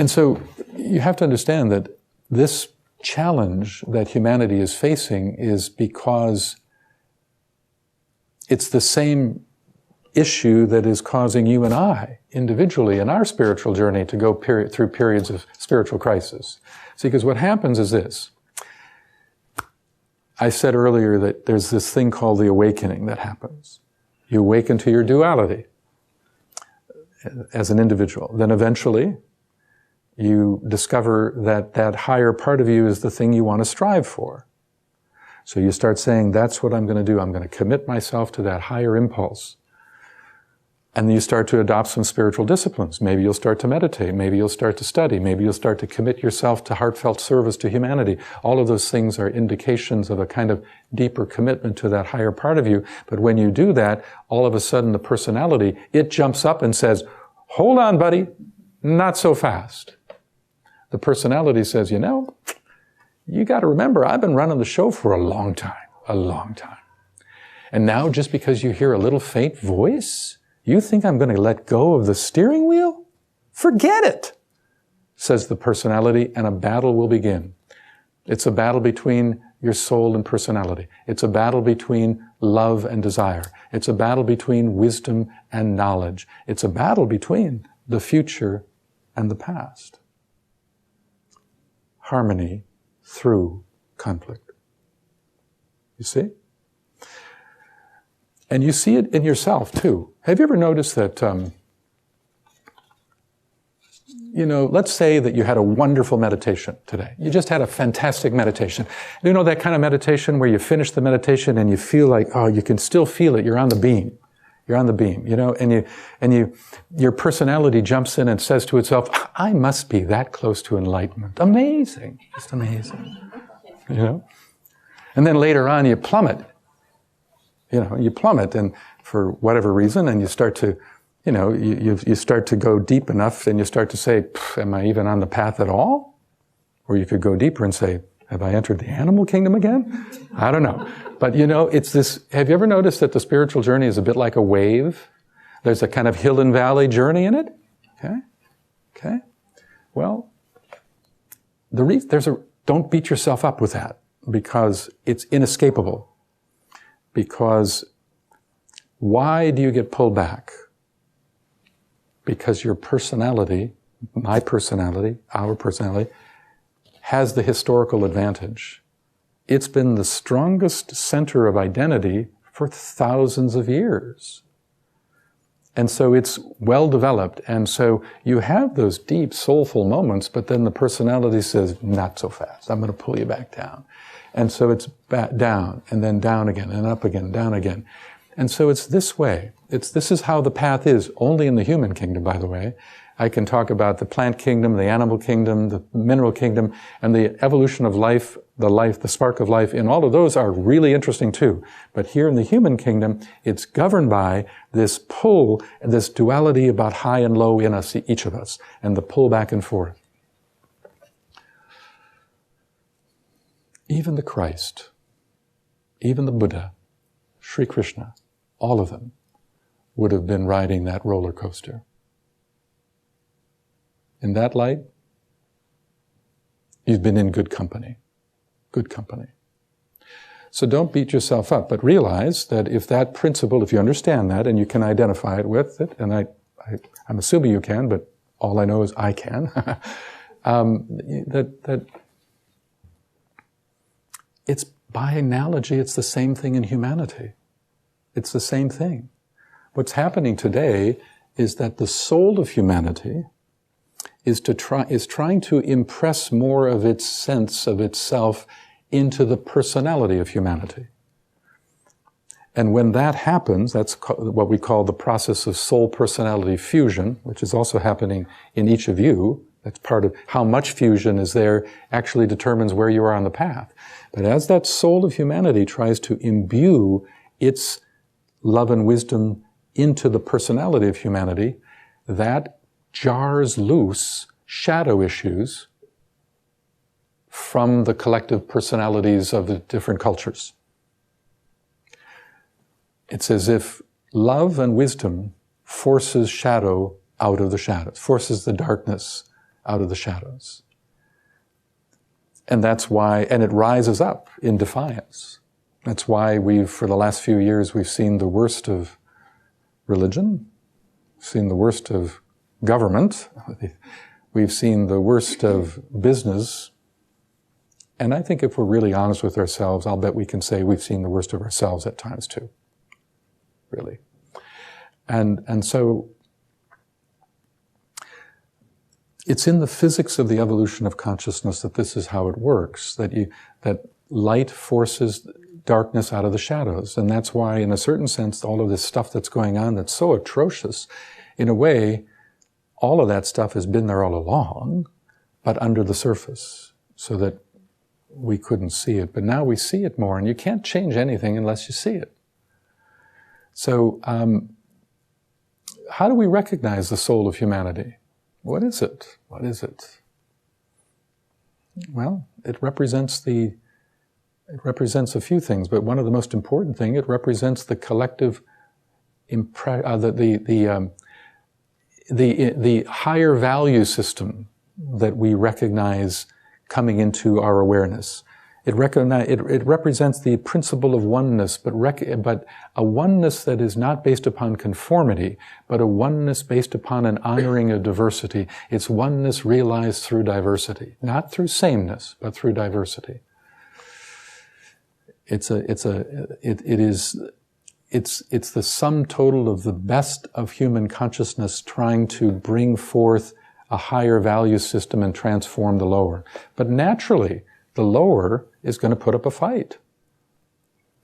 so you have to understand that this challenge that humanity is facing is because it's the same issue that is causing you and I, individually, in our spiritual journey to go through periods of spiritual crisis. See, because what happens is this. I said earlier that there's this thing called the awakening that happens. You awaken to your duality as an individual. Then eventually, you discover that that higher part of you is the thing you want to strive for. So you start saying, that's what I'm going to do. I'm going to commit myself to that higher impulse. And then you start to adopt some spiritual disciplines. Maybe you'll start to meditate. Maybe you'll start to study. Maybe you'll start to commit yourself to heartfelt service to humanity. All of those things are indications of a kind of deeper commitment to that higher part of you. But when you do that, all of a sudden the personality, it jumps up and says, hold on, buddy, not so fast. The personality says, you know, you got to remember, I've been running the show for a long time. And now just because you hear a little faint voice, you think I'm going to let go of the steering wheel? Forget it, says the personality, and a battle will begin. It's a battle between your soul and personality. It's a battle between love and desire. It's a battle between wisdom and knowledge. It's a battle between the future and the past. Harmony through conflict. You see? And you see it in yourself, too. Have you ever noticed that, let's say that you had a wonderful meditation today. You just had a fantastic meditation. You know that kind of meditation where you finish the meditation and you feel like, oh, you can still feel it. You're on the beam. You're on the beam, and your personality jumps in and says to itself, I must be that close to enlightenment. Amazing. Just amazing. And then later on you plummet. You plummet, and for whatever reason, and you start to, you start to go deep enough, and you start to say, am I even on the path at all? Or you could go deeper and say, have I entered the animal kingdom again? I don't know. But it's this, have you ever noticed that the spiritual journey is a bit like a wave? There's a kind of hill and valley journey in it? Okay? Well, don't beat yourself up with that, because it's inescapable. Because why do you get pulled back? Because your personality, my personality, our personality, has the historical advantage. It's been the strongest center of identity for thousands of years. And so it's well developed. And so you have those deep, soulful moments, but then the personality says, not so fast. I'm going to pull you back down. And so it's back down, and then down again, and up again, down again. And so it's this way. This is how the path is, only in the human kingdom, by the way. I can talk about the plant kingdom, the animal kingdom, the mineral kingdom, and the evolution of life, the spark of life. In all of those are really interesting too. But here in the human kingdom, it's governed by this pull, this duality about high and low in us, each of us, and the pull back and forth. Even the Christ, even the Buddha, Sri Krishna, all of them would have been riding that roller coaster. In that light, you've been in good company. Good company. So don't beat yourself up, but realize that if that principle, if you understand that and you can identify it with it, and I'm assuming you can, but all I know is I can, that it's, by analogy, it's the same thing in humanity. It's the same thing. What's happening today is that the soul of humanity is trying to impress more of its sense of itself into the personality of humanity. And when that happens, that's what we call the process of soul-personality fusion, which is also happening in each of you. That's part of how much fusion is there actually determines where you are on the path. But as that soul of humanity tries to imbue its love and wisdom into the personality of humanity, that jars loose shadow issues from the collective personalities of the different cultures. It's as if love and wisdom forces shadow out of the shadows, forces the darkness out of the shadows. And that's why, and it rises up in defiance. That's why for the last few years, we've seen the worst of religion, seen the worst of government, we've seen the worst of business. And I think if we're really honest with ourselves, I'll bet we can say we've seen the worst of ourselves at times too. Really. And so it's in the physics of the evolution of consciousness that this is how it works, that light forces darkness out of the shadows. And that's why, in a certain sense, all of this stuff that's going on that's so atrocious, in a way, all of that stuff has been there all along, but under the surface, so that we couldn't see it. But now we see it more, and you can't change anything unless you see it. So, how do we recognize the soul of humanity? What is it? What is it? Well, it represents a few things, but one of the most important things, it represents the collective the higher value system that we recognize coming into our awareness. It represents the principle of oneness, but a oneness that is not based upon conformity, but a oneness based upon an honoring of diversity. It's oneness realized through diversity, not through sameness, but through diversity. It's the sum total of the best of human consciousness trying to bring forth a higher value system and transform the lower. But naturally, the lower is going to put up a fight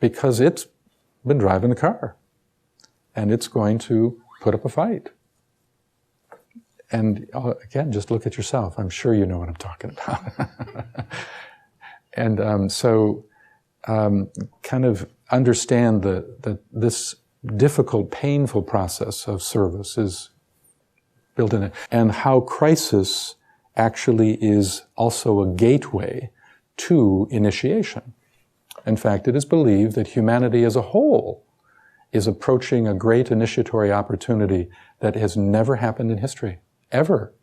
because it's been driving the car and it's going to put up a fight. And again, just look at yourself. I'm sure you know what I'm talking about. And kind of understand that this difficult, painful process of service is built in it, and how crisis actually is also a gateway to initiation. In fact, it is believed that humanity as a whole is approaching a great initiatory opportunity that has never happened in history. Ever.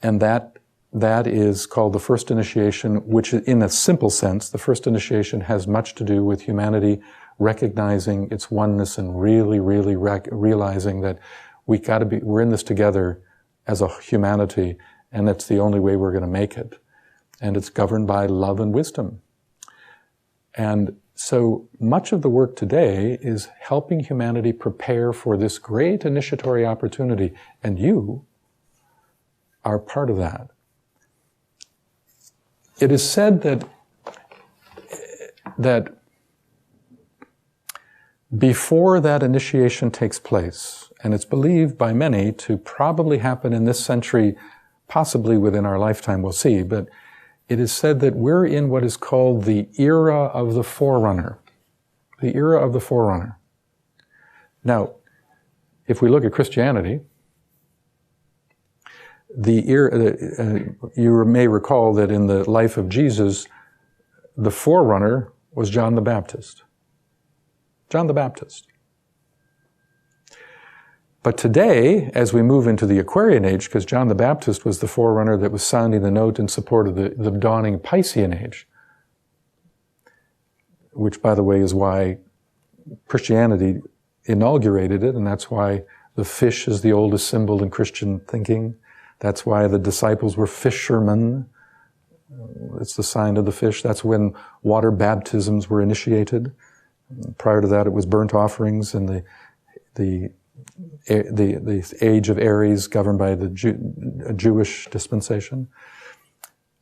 And that is called the first initiation, which in a simple sense, the first initiation has much to do with humanity recognizing its oneness and really realizing that we're in this together as a humanity, and that's the only way we're going to make it. And it's governed by love and wisdom. And so much of the work today is helping humanity prepare for this great initiatory opportunity, and you are part of that. It is said that before that initiation takes place, and it's believed by many to probably happen in this century, possibly within our lifetime, we'll see, but it is said that we're in what is called the era of the forerunner. The era of the forerunner. Now, if we look at Christianity, you may recall that in the life of Jesus, the forerunner was John the Baptist. John the Baptist. But today, as we move into the Aquarian age, because John the Baptist was the forerunner that was sounding the note in support of the dawning Piscean age, which, by the way, is why Christianity inaugurated it, and that's why the fish is the oldest symbol in Christian thinking. That's why the disciples were fishermen. It's the sign of the fish. That's when water baptisms were initiated. Prior to that, it was burnt offerings and the age of Aries governed by the Jewish dispensation.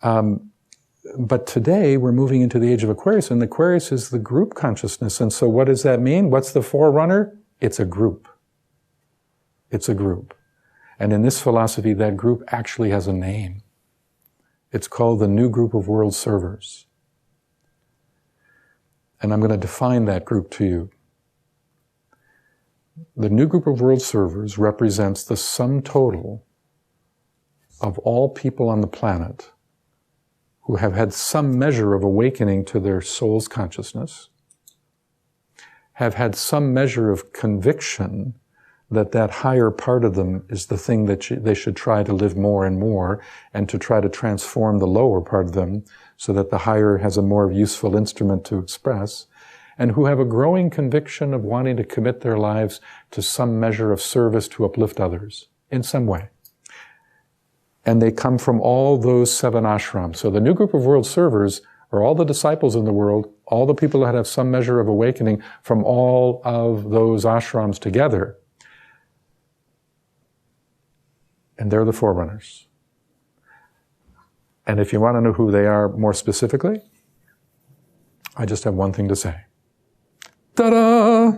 But today, we're moving into the age of Aquarius, and Aquarius is the group consciousness. And so what does that mean? What's the forerunner? It's a group. It's a group. And in this philosophy, that group actually has a name. It's called the New Group of World Servers. And I'm going to define that group to you. The New Group of World Servers represents the sum total of all people on the planet who have had some measure of awakening to their soul's consciousness, have had some measure of conviction that that higher part of them is the thing that they should try to live more and more, and to try to transform the lower part of them so that the higher has a more useful instrument to express, and who have a growing conviction of wanting to commit their lives to some measure of service to uplift others in some way. And they come from all those 7 ashrams. So the new group of world servers are all the disciples in the world, all the people that have some measure of awakening from all of those ashrams together. And they're the forerunners. And if you want to know who they are more specifically, I just have one thing to say. Ta-da!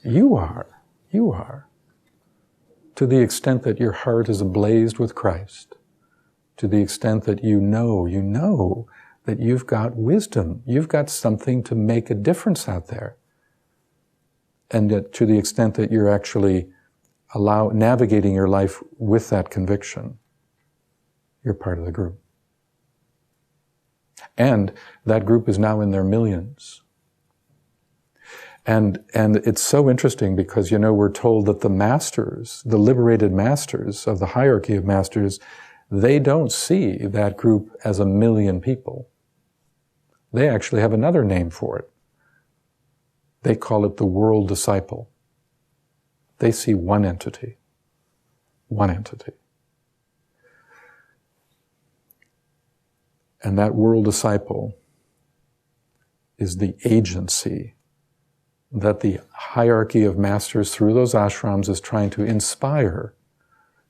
You are. To the extent that your heart is ablaze with Christ, to the extent that you know that you've got wisdom, you've got something to make a difference out there. And that to the extent that you're actually navigating your life with that conviction, you're part of the group. And that group is now in their millions. And it's so interesting because, we're told that the masters, the liberated masters of the hierarchy of masters, they don't see that group as 1 million people. They actually have another name for it. They call it the world disciple. They see one entity. One entity. And that world disciple is the agency that the hierarchy of masters through those ashrams is trying to inspire,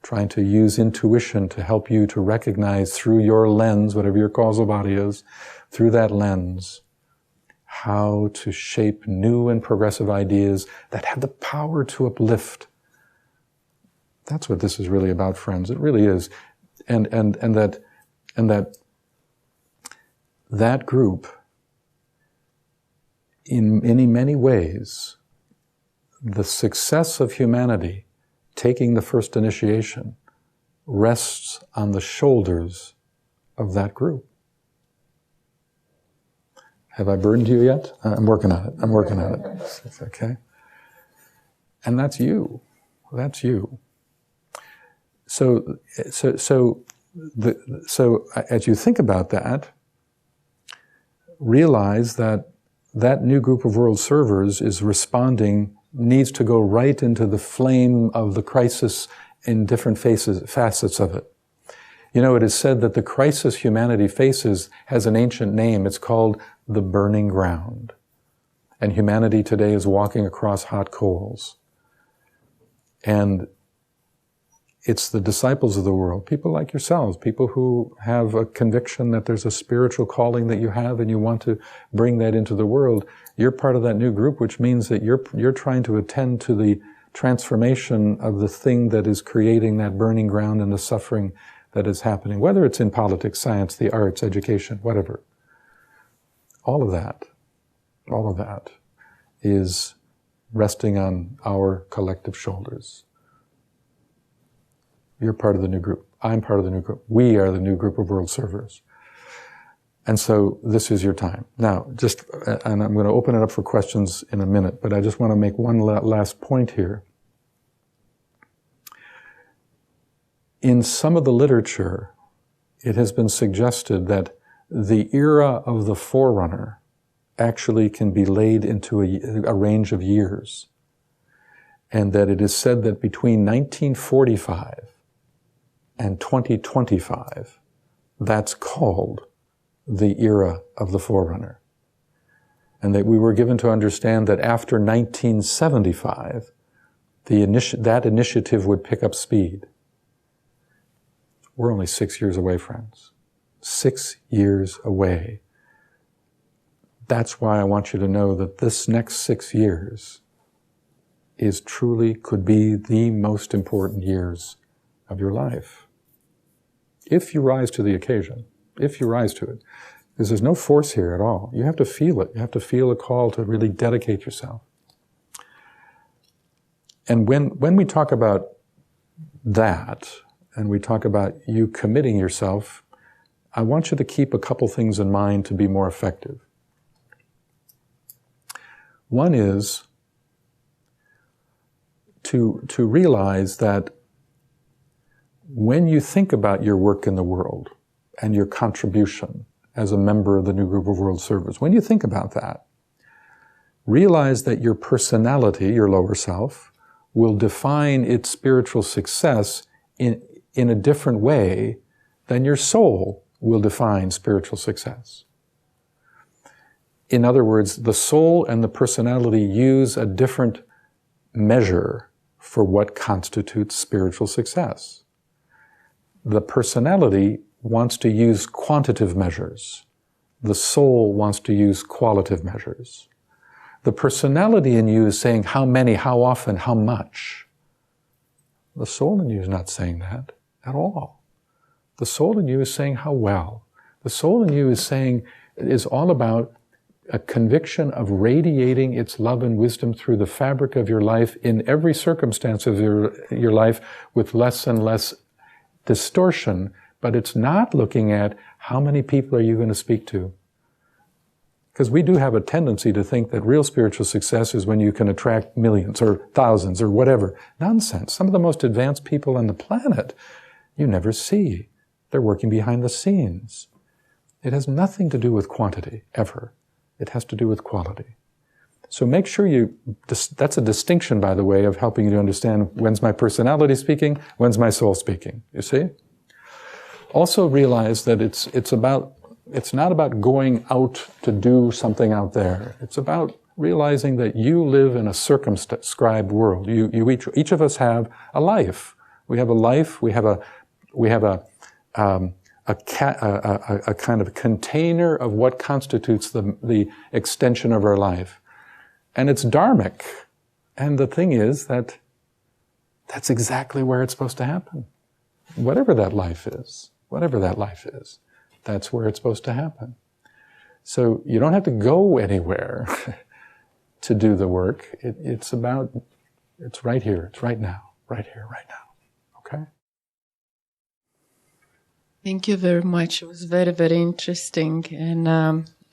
trying to use intuition to help you to recognize through your lens, whatever your causal body is, through that lens, how to shape new and progressive ideas that have the power to uplift. That's what this is really about, friends. It really is. And that group, in many ways, the success of humanity taking the first initiation rests on the shoulders of that group. Have I burdened you yet? I'm working on it. It's okay. And that's you. That's you. So as you think about that, realize that that new group of world servers is responding, needs to go right into the flame of the crisis in different facets of it. It is said that the crisis humanity faces has an ancient name. It's called the burning ground. And humanity today is walking across hot coals. And it's the disciples of the world, people like yourselves, people who have a conviction that there's a spiritual calling that you have and you want to bring that into the world. You're part of that new group, which means that you're trying to attend to the transformation of the thing that is creating that burning ground and the suffering that is happening, whether it's in politics, science, the arts, education, whatever. All of that is resting on our collective shoulders. You're part of the new group. I'm part of the new group. We are the new group of world servers. And so this is your time. Now, and I'm going to open it up for questions in a minute, but I just want to make one last point here. In some of the literature, it has been suggested that the era of the forerunner actually can be laid into a range of years. And that it is said that between 1945 and 2025, that's called the era of the forerunner. And that we were given to understand that after 1975, that initiative would pick up speed. We're only 6 years away, friends. 6 years away. That's why I want you to know that this next 6 years could be the most important years of your life. If you rise to the occasion, if you rise to it. Because there's no force here at all. You have to feel it. You have to feel a call to really dedicate yourself. And when we talk about that, and we talk about you committing yourself, I want you to keep a couple things in mind to be more effective. One is to realize that when you think about your work in the world and your contribution as a member of the new group of world servers, when you think about that, realize that your personality, your lower self, will define its spiritual success in a different way than your soul will define spiritual success. In other words, the soul and the personality use a different measure for what constitutes spiritual success. The personality wants to use quantitative measures. The soul wants to use qualitative measures. The personality in you is saying how many, how often, how much. The soul in you is not saying that at all. The soul in you is saying how well. The soul in you is all about a conviction of radiating its love and wisdom through the fabric of your life in every circumstance of your life with less and less distortion, but it's not looking at how many people are you going to speak to. Because we do have a tendency to think that real spiritual success is when you can attract millions or thousands or whatever. Nonsense. Some of the most advanced people on the planet you never see. They're working behind the scenes. It has nothing to do with quantity, ever. It has to do with quality. So make sure that's a distinction, by the way, of helping you to understand when's my personality speaking, when's my soul speaking, you see? Also realize that it's not about going out to do something out there. It's about realizing that you live in a circumscribed world. Each of us have a life. We have a life. We have a kind of container of what constitutes the extension of our life. And it's dharmic. And the thing is that that's exactly where it's supposed to happen. Whatever that life is, that's where it's supposed to happen. So you don't have to go anywhere to do the work. It's right here, it's right now, right here, right now. Okay? Thank you very much. It was very, very interesting. And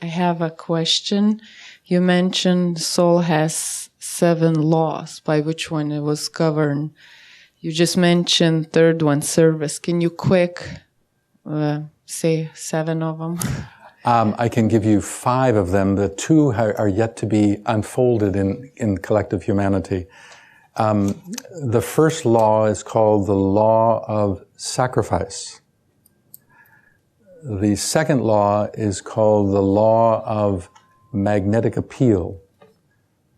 I have a question. You mentioned soul has 7 laws by which one it was governed. You just mentioned third one, service. Can you say 7 of them? I can give you 5 of them. The 2 are yet to be unfolded in collective humanity. The first law is called the law of sacrifice. The second law is called the law of magnetic appeal.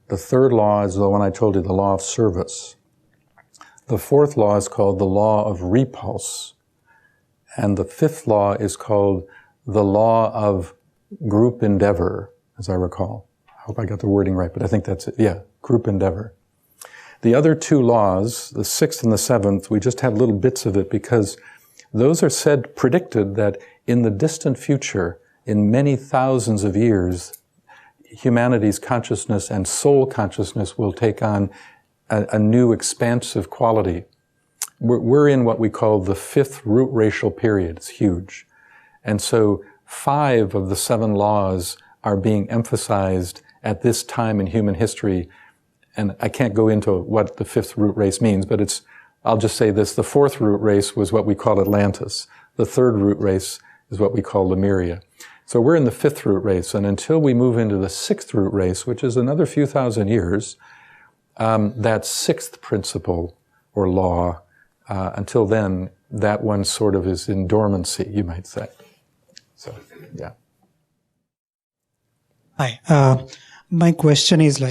The third law is the one I told you, the law of service. The fourth law is called the law of repulse. And the 5th law is called the law of group endeavor, as I recall. I hope I got the wording right, but I think that's it. Yeah, group endeavor. The other 2 laws, the 6th and the 7th, we just have little bits of it because those are predicted that in the distant future, in many thousands of years, humanity's consciousness and soul consciousness will take on a new expansive quality. We're in what we call the 5th root racial period. It's huge. And so 5 of the 7 laws are being emphasized at this time in human history. And I can't go into what the 5th root race means, but I'll just say this. The 4th root race was what we call Atlantis. The 3rd root race is what we call Lemuria. So we're in the 5th root race, and until we move into the 6th root race, which is another few thousand years, that 6th principle or law, until then, that one sort of is in dormancy, you might say. So, yeah. Hi. My question is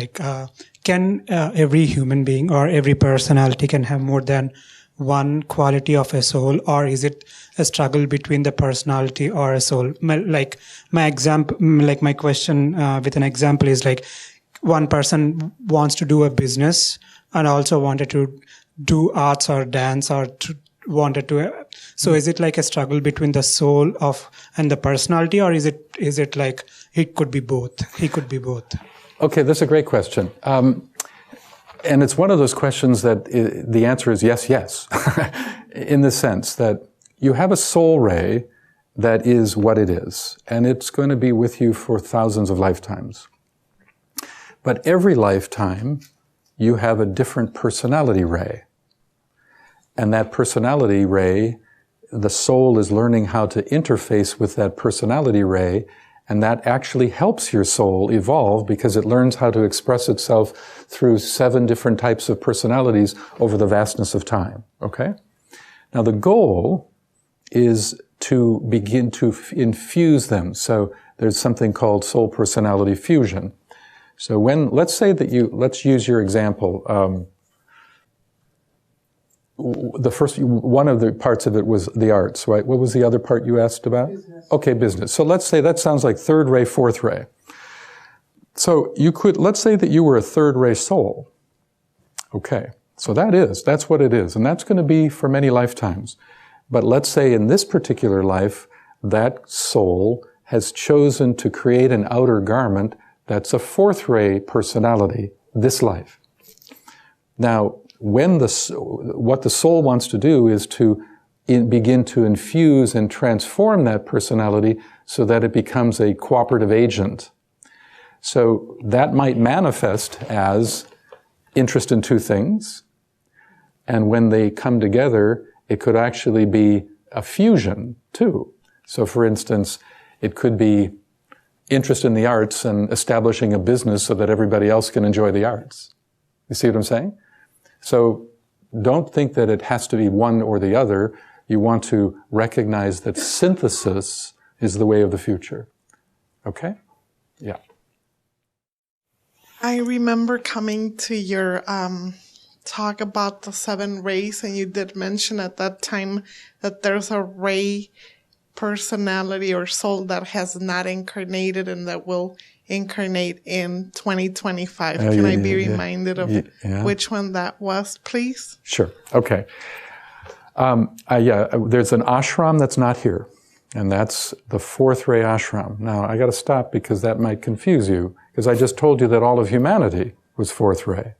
can every human being or every personality can have more than one quality of a soul, or is it a struggle between the personality or a soul? My question with an example is one person wants to do a business and also wanted to do arts or dance or so is it like a struggle between the soul and the personality, or is it it could be both? He could be both. Okay, that's a great question. And it's one of those questions that the answer is yes, in the sense that you have a soul ray that is what it is, and it's going to be with you for thousands of lifetimes. But every lifetime, you have a different personality ray. And that personality ray, the soul is learning how to interface with that personality ray, and that actually helps your soul evolve because it learns how to express itself through 7 different types of personalities over the vastness of time, okay? Now the goal is to begin to infuse them. So there's something called soul personality fusion. So let's say that let's use your example. One of the parts of it was the arts, right? What was the other part you asked about? Business. Okay, business. So let's say that sounds like 3rd ray, 4th ray. So let's say that you were a 3rd ray soul. Okay, so that's what it is. And that's going to be for many lifetimes. But let's say in this particular life, that soul has chosen to create an outer garment that's a 4th ray personality this life. Now, what the soul wants to do is to begin to infuse and transform that personality so that it becomes a cooperative agent. So that might manifest as interest in 2 things, and when they come together, it could actually be a fusion too. So for instance, it could be interest in the arts and establishing a business so that everybody else can enjoy the arts. You see what I'm saying? So don't think that it has to be one or the other. You want to recognize that synthesis is the way of the future. Okay? Yeah. I remember coming to your talk about the 7 rays, and you did mention at that time that there's a ray personality or soul that has not incarnated and that will incarnate in 2025. Can I be reminded of which one that was, please? Sure. Okay. There's an ashram that's not here, and that's the 4th ray ashram. Now, I got to stop because that might confuse you, because I just told you that all of humanity was 4th ray.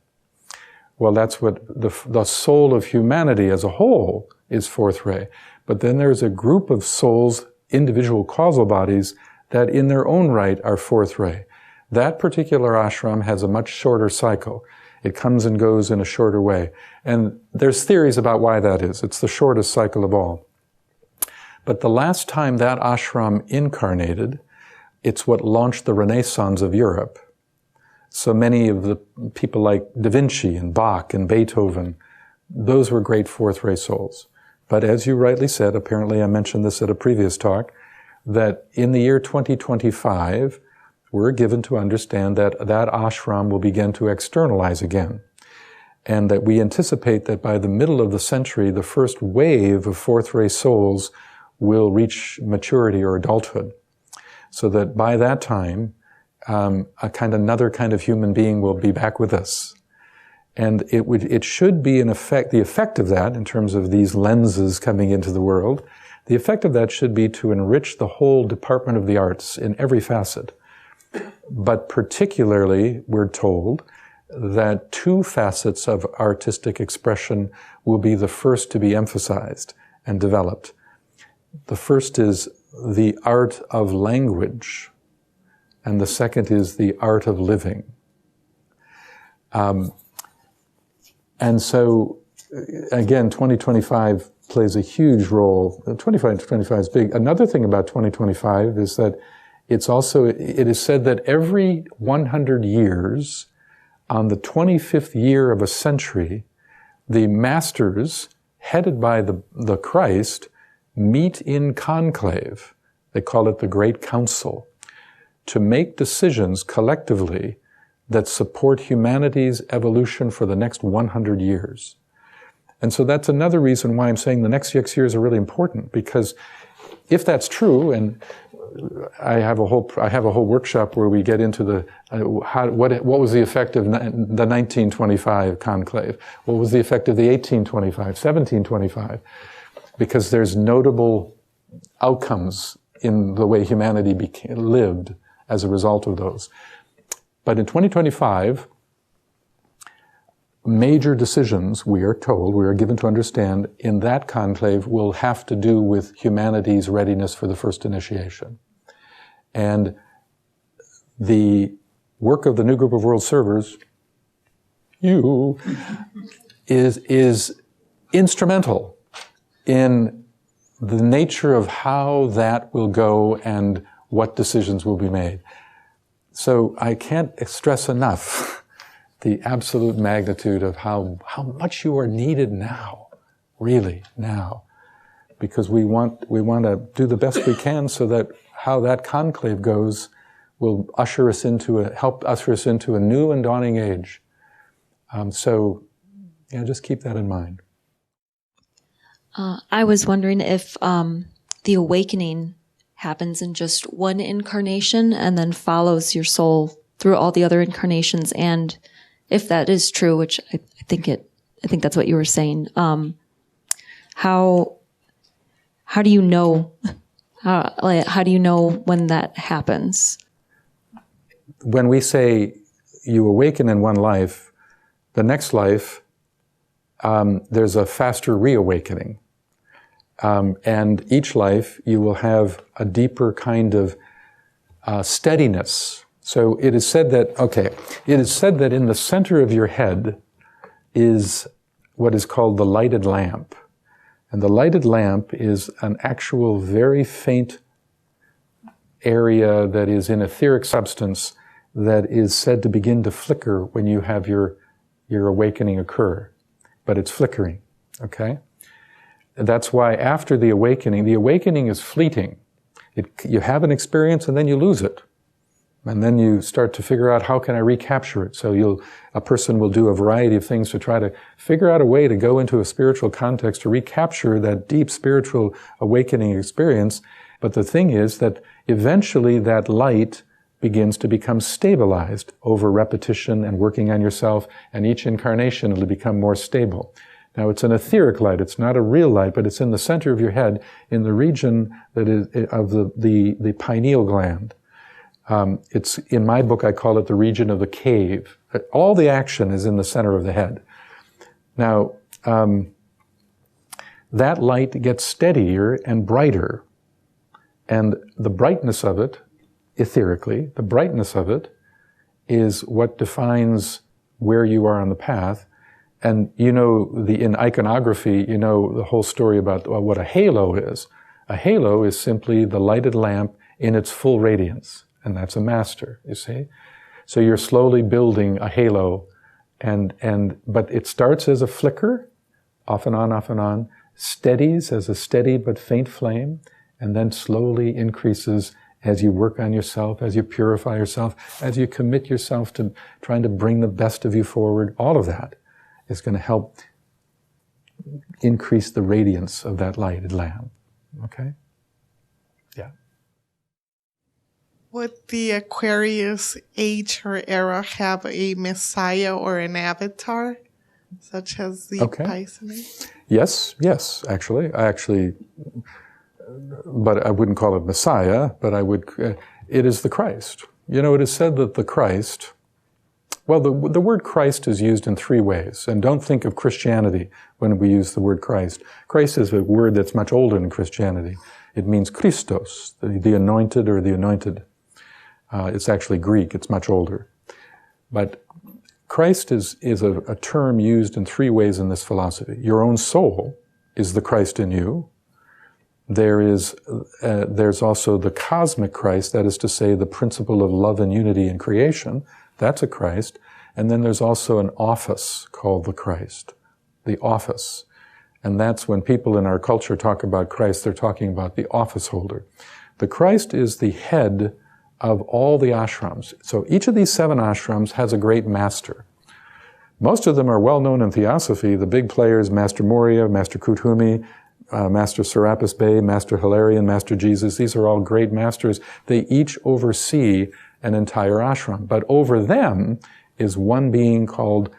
Well, that's what the soul of humanity as a whole is 4th ray. But then there's a group of souls, individual causal bodies, that in their own right are 4th ray. That particular ashram has a much shorter cycle. It comes and goes in a shorter way. And there's theories about why that is. It's the shortest cycle of all. But the last time that ashram incarnated, it's what launched the Renaissance of Europe. So many of the people like Da Vinci and Bach and Beethoven, those were great 4th ray souls. But as you rightly said, apparently I mentioned this at a previous talk, that in the year 2025, we're given to understand that that ashram will begin to externalize again. And that we anticipate that by the middle of the century, the first wave of 4th ray souls will reach maturity or adulthood. So that by that time, another kind of human being will be back with us. And it should be the effect of that, in terms of these lenses coming into the world, the effect of that should be to enrich the whole department of the arts in every facet. But particularly, we're told that 2 facets of artistic expression will be the first to be emphasized and developed. The first is the art of language, and the second is the art of living. And so, again, 2025 plays a huge role. 2025 is big. Another thing about 2025 is that it is said that every 100 years, on the 25th year of a century, the masters, headed by the Christ, meet in conclave. They call it the Great Council, to make decisions collectively that support humanity's evolution for the next 100 years. And so that's another reason why I'm saying the next 6 years are really important, because if that's true, and I have a whole workshop where we get into what was the effect of the 1925 conclave? What was the effect of the 1825, 1725? Because there's notable outcomes in the way humanity lived as a result of those. But in 2025, major decisions, we are given to understand, in that conclave will have to do with humanity's readiness for the first initiation. And the work of the new group of world servers, you, is instrumental in the nature of how that will go and what decisions will be made. So I can't stress enough the absolute magnitude of how much you are needed now, really now, because we want to do the best we can so that how that conclave goes will help usher us into a new and dawning age. So, just keep that in mind. I was wondering if the awakening happens in just one incarnation and then follows your soul through all the other incarnations, and if that is true, which I think that's what you were saying. How do you know? How do you know when that happens? When we say you awaken in one life, the next life, there's a faster reawakening. And each life, you will have a deeper kind of steadiness. So it is said that in the center of your head is what is called the lighted lamp. And the lighted lamp is an actual very faint area that is in etheric substance that is said to begin to flicker when you have your awakening occur. But it's flickering, okay? That's why after the awakening is fleeting. You have an experience and then you lose it. And then you start to figure out, how can I recapture it? So a person will do a variety of things to try to figure out a way to go into a spiritual context to recapture that deep spiritual awakening experience. But the thing is that eventually that light begins to become stabilized over repetition and working on yourself, and each incarnation it'll become more stable. Now it's an etheric light, it's not a real light, but it's in the center of your head, in the region that is of the pineal gland. It's, in my book, I call it the region of the cave. All the action is in the center of the head. Now, that light gets steadier and brighter, and the brightness of it, etherically, the brightness of it is what defines where you are on the path. And in iconography, the whole story about what a halo is. A halo is simply the lighted lamp in its full radiance. And that's a master, you see? So you're slowly building a halo, but it starts as a flicker, off and on, steadies as a steady but faint flame, and then slowly increases as you work on yourself, as you purify yourself, as you commit yourself to trying to bring the best of you forward. All of that is going to help increase the radiance of that lighted lamp. Okay? Yeah. Would the Aquarius age or era have a messiah or an avatar, such as the Pisces? Yes, actually. But I wouldn't call it Messiah, but it is the Christ. It is said that the Christ, well, the word Christ is used in three ways, and don't think of Christianity when we use the word Christ. Christ is a word that's much older than Christianity. It means Christos, the anointed or the anointed. It's actually Greek, it's much older. But Christ is a term used in three ways in this philosophy. Your own soul is the Christ in you. There's also the cosmic Christ, that is to say, the principle of love and unity in creation. That's a Christ. And then there's also an office called the Christ, the office. And that's when people in our culture talk about Christ, they're talking about the office holder. The Christ is the head of all the ashrams. So each of these 7 ashrams has a great master. Most of them are well known in theosophy. The big players, Master Moria, Master Kuthumi, Master Serapis Bey, Master Hilarion, Master Jesus, these are all great masters. They each oversee an entire ashram. But over them is one being called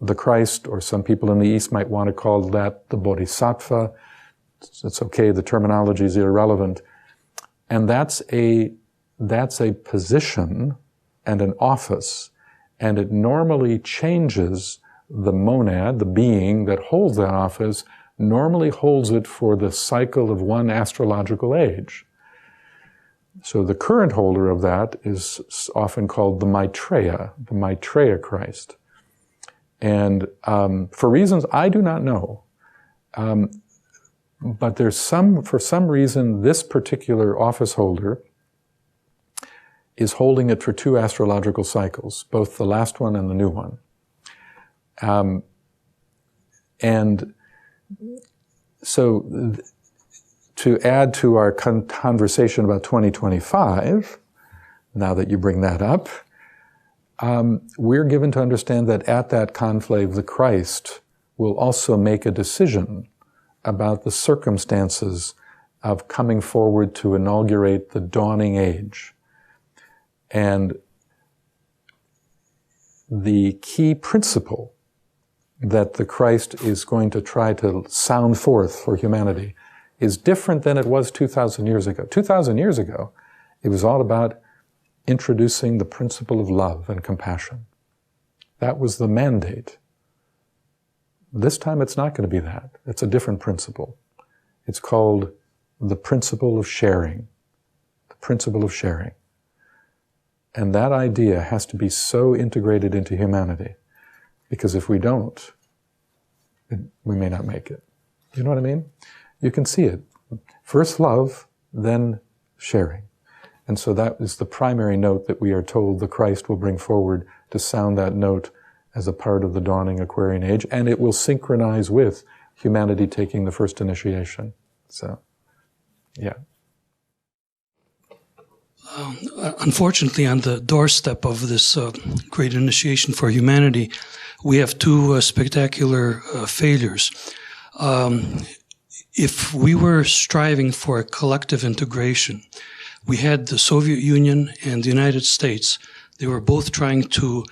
the Christ, or some people in the East might want to call that the Bodhisattva. It's okay, the terminology is irrelevant. And that's a position and an office, and it normally changes the monad, the being that holds that office, normally holds it for the cycle of one astrological age. So the current holder of that is often called the Maitreya Christ. And for reasons I do not know, but for some reason, this particular office holder is holding it for 2 astrological cycles, both the last one and the new one. And so to add to our conversation about 2025, now that you bring that up, we're given to understand that at that conclave, the Christ will also make a decision about the circumstances of coming forward to inaugurate the dawning age. And the key principle that the Christ is going to try to sound forth for humanity is different than it was 2,000 years ago. 2,000 years ago, it was all about introducing the principle of love and compassion. That was the mandate. This time it's not going to be that. It's a different principle. It's called the principle of sharing. The principle of sharing. And that idea has to be so integrated into humanity, because if we don't, we may not make it. You know what I mean? You can see it. First love, then sharing. And so that is the primary note that we are told the Christ will bring forward to sound that note as a part of the dawning Aquarian age, and it will synchronize with humanity taking the first initiation. So, yeah. Unfortunately, on the doorstep of this great initiation for humanity, we have 2 spectacular failures. If we were striving for a collective integration, we had the Soviet Union and the United States. They were both trying to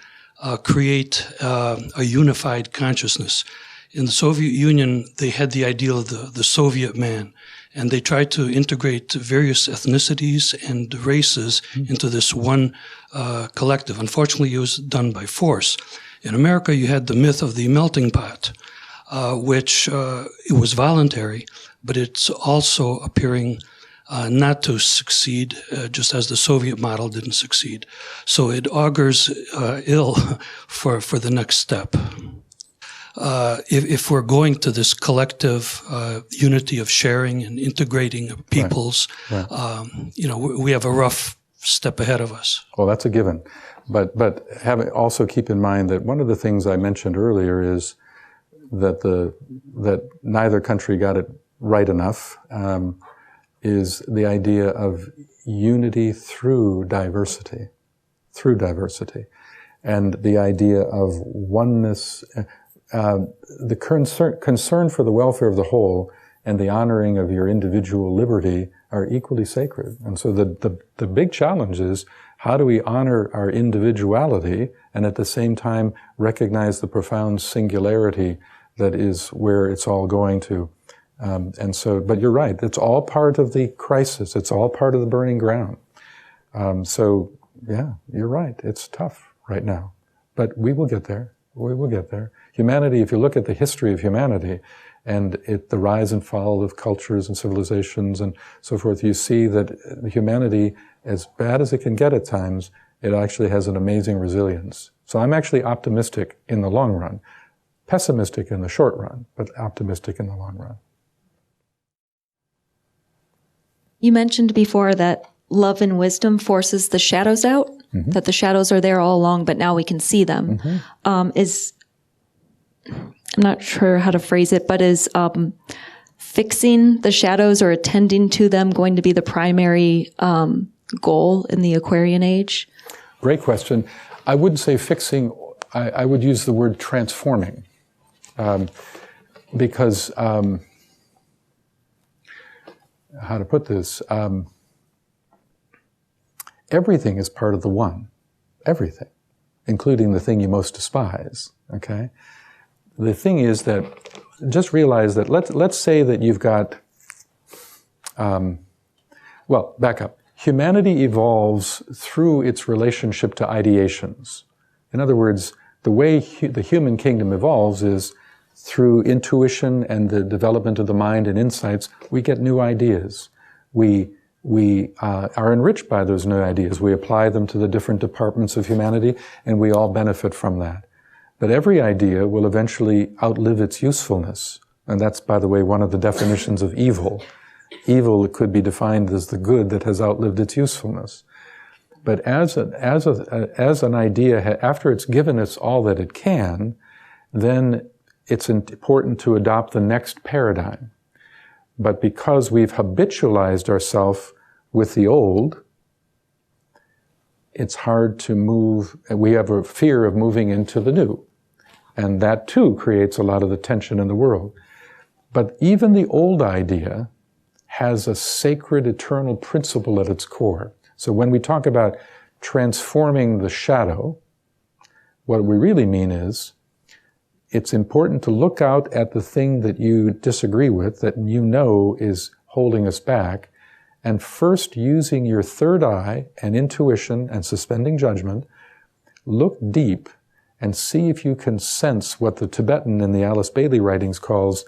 create a unified consciousness. In the Soviet Union, they had the ideal of the Soviet man, and they tried to integrate various ethnicities and races into this one collective. Unfortunately, it was done by force. In America, you had the myth of the melting pot, which it was voluntary, but it's also appearing not to succeed, just as the Soviet model didn't succeed. So it augurs ill for the next step. If we're going to this collective unity of sharing and integrating peoples, we have a rough step ahead of us. Well, that's a given. But also keep in mind that one of the things I mentioned earlier is that neither country got it right enough, is the idea of unity through diversity. And the idea of oneness, the concern for the welfare of the whole and the honoring of your individual liberty are equally sacred. And so the big challenge is, how do we honor our individuality and at the same time recognize the profound singularity that is where it's all going to? But you're right, it's all part of the crisis. It's all part of the burning ground. Yeah, you're right. It's tough right now, but we will get there. We will get there. Humanity, if you look at the history of humanity and the rise and fall of cultures and civilizations and so forth, you see that humanity, as bad as it can get at times, it actually has an amazing resilience. So I'm actually optimistic in the long run, pessimistic in the short run, but optimistic in the long run. You mentioned before that love and wisdom forces the shadows out, that the shadows are there all along, but now we can see them. I'm not sure how to phrase it, but is fixing the shadows or attending to them going to be the primary goal in the Aquarian age? Great question. I wouldn't say fixing, I would use the word transforming, because how to put this? Everything is part of the one. Everything. Including the thing you most despise. Okay? The thing is that, just realize that, let's say that you've got, back up. Humanity evolves through its relationship to ideations. In other words, the way the human kingdom evolves is through intuition and the development of the mind and insights. We get new ideas. We we are enriched by those new ideas. We apply them to the different departments of humanity, and we all benefit from that. But every idea will eventually outlive its usefulness. And that's, by the way, one of the definitions of evil. Evil could be defined as the good that has outlived its usefulness. But as an idea, after it's given us all that it can, then it's important to adopt the next paradigm. But because we've habitualized ourselves with the old, it's hard to move. We have a fear of moving into the new. And that too creates a lot of the tension in the world. But even the old idea has a sacred eternal principle at its core. So when we talk about transforming the shadow, what we really mean is it's important to look out at the thing that you disagree with, that you know is holding us back, and first using your third eye and intuition and suspending judgment, look deep and see if you can sense what the Tibetan in the Alice Bailey writings calls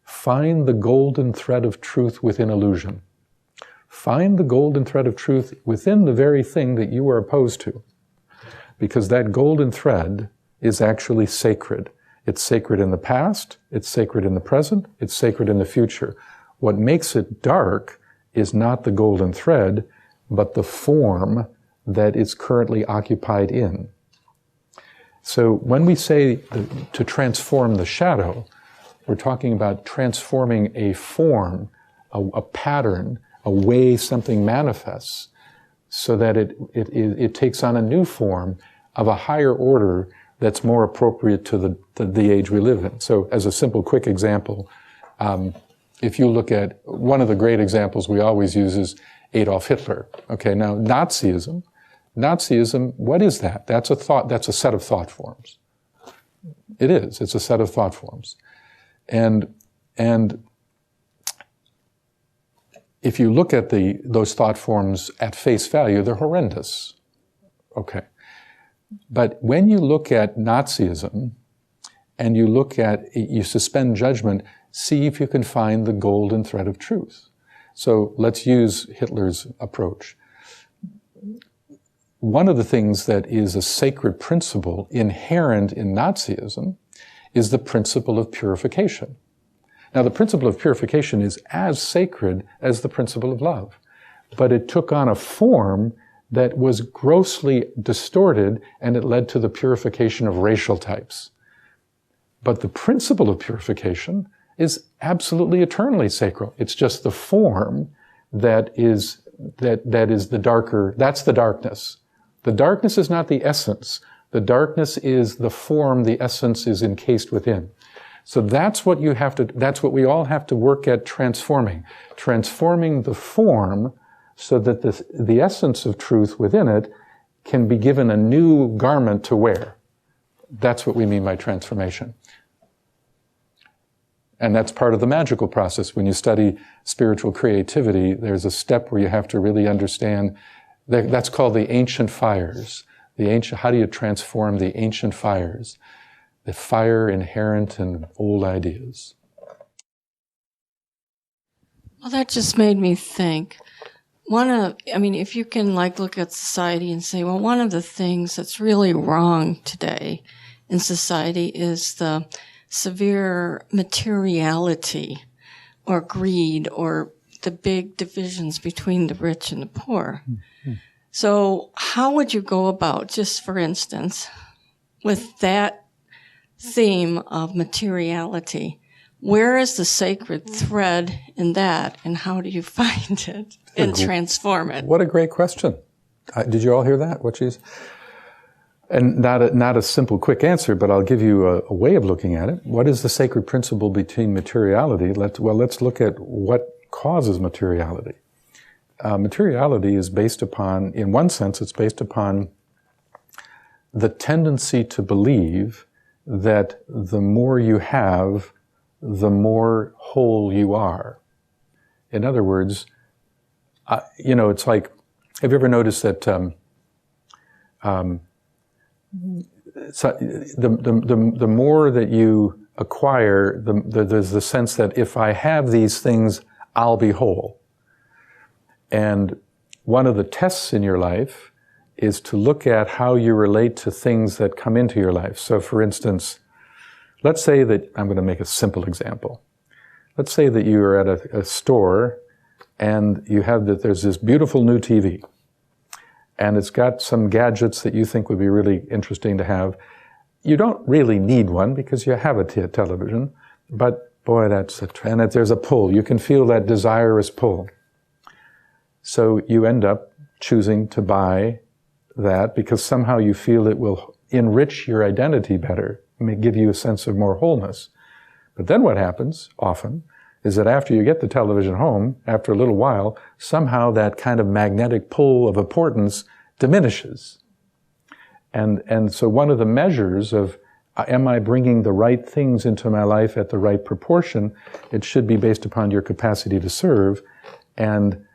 find the golden thread of truth within illusion. Find the golden thread of truth within the very thing that you are opposed to. Because that golden thread is actually sacred. It's sacred in the past, it's sacred in the present, it's sacred in the future. What makes it dark is not the golden thread, but the form that it's currently occupied in. So when we say to transform the shadow, we're talking about transforming a form, a pattern, a way something manifests, so that it takes on a new form of a higher order that's more appropriate to the age we live in. So as a simple, quick example, if you look at one of the great examples we always use is Adolf Hitler. Okay, now Nazism, what is that? That's a thought, that's a set of thought forms. It is, it's a set of thought forms. And if you look at those thought forms at face value, they're horrendous. Okay. But when you look at Nazism and you suspend judgment, see if you can find the golden thread of truth. So let's use Hitler's approach. One of the things that is a sacred principle inherent in Nazism is the principle of purification. Now, the principle of purification is as sacred as the principle of love, but it took on a form that was grossly distorted, and it led to the purification of racial types. But the principle of purification is absolutely eternally sacred. It's just the form that is the darker, that's the darkness. The darkness is not the essence. The darkness is the form the essence is encased within. So that's what we all have to work at transforming. Transforming the form so that the essence of truth within it can be given a new garment to wear. That's what we mean by transformation. And that's part of the magical process. When you study spiritual creativity, there's a step where you have to really understand, that's called the ancient fires. How do you transform the ancient fires? The fire inherent in old ideas. Well, that just made me think. If you can look at society and say, well, one of the things that's really wrong today in society is the severe materiality or greed or the big divisions between the rich and the poor. Mm-hmm. So how would you go about, just for instance, with that theme of materiality? Where is the sacred thread in that, and how do you find it and transform it? What a great question. Did you all hear that? And not a simple, quick answer, but I'll give you a way of looking at it. What is the sacred principle between materiality? Let's look at what causes materiality. Materiality is based upon, in one sense, it's based upon the tendency to believe that the more you have, the more whole you are. In other words, it's like, have you ever noticed that so the more that you acquire, there's the sense that if I have these things, I'll be whole. And one of the tests in your life is to look at how you relate to things that come into your life. So for instance, let's say that, I'm going to make a simple example. Let's say that you are at a store and you have that there's this beautiful new TV. And it's got some gadgets that you think would be really interesting to have. You don't really need one because you have a television, but boy, and there's a pull. You can feel that desirous pull. So you end up choosing to buy that because somehow you feel it will enrich your identity better, may give you a sense of more wholeness. But then what happens often is that after you get the television home, after a little while, somehow that kind of magnetic pull of importance diminishes. And so one of the measures of, am I bringing the right things into my life at the right proportion? It should be based upon your capacity to serve. And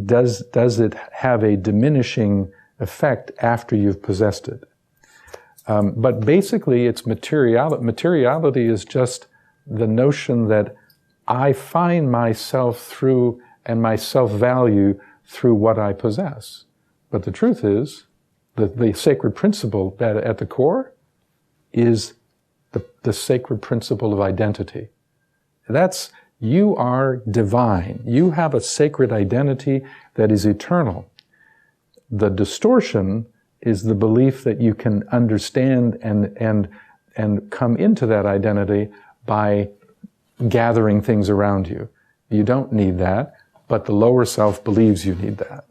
does it have a diminishing effect after you've possessed it? But basically, it's materiality. Materiality is just the notion that I find myself through and my self-value through what I possess. But the truth is, the sacred principle that at the core is the sacred principle of identity. That's, you are divine. You have a sacred identity that is eternal. The distortion is the belief that you can understand and come into that identity by gathering things around you. You don't need that, but the lower self believes you need that.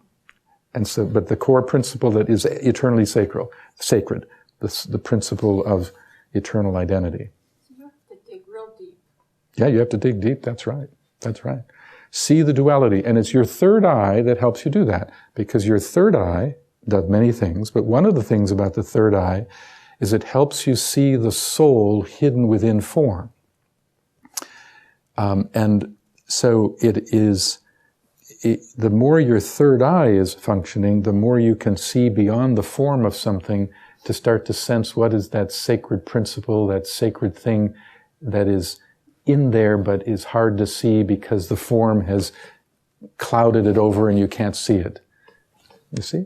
And so, but the core principle that is eternally sacred, the principle of eternal identity. You have to dig real deep. Yeah, you have to dig deep. That's right. That's right. See the duality. And it's your third eye that helps you do that. Because your third eye does many things, but one of the things about the third eye is it helps you see the soul hidden within form. And so the more your third eye is functioning, the more you can see beyond the form of something to start to sense what is that sacred principle, that sacred thing that is in there but is hard to see because the form has clouded it over and you can't see it. You see?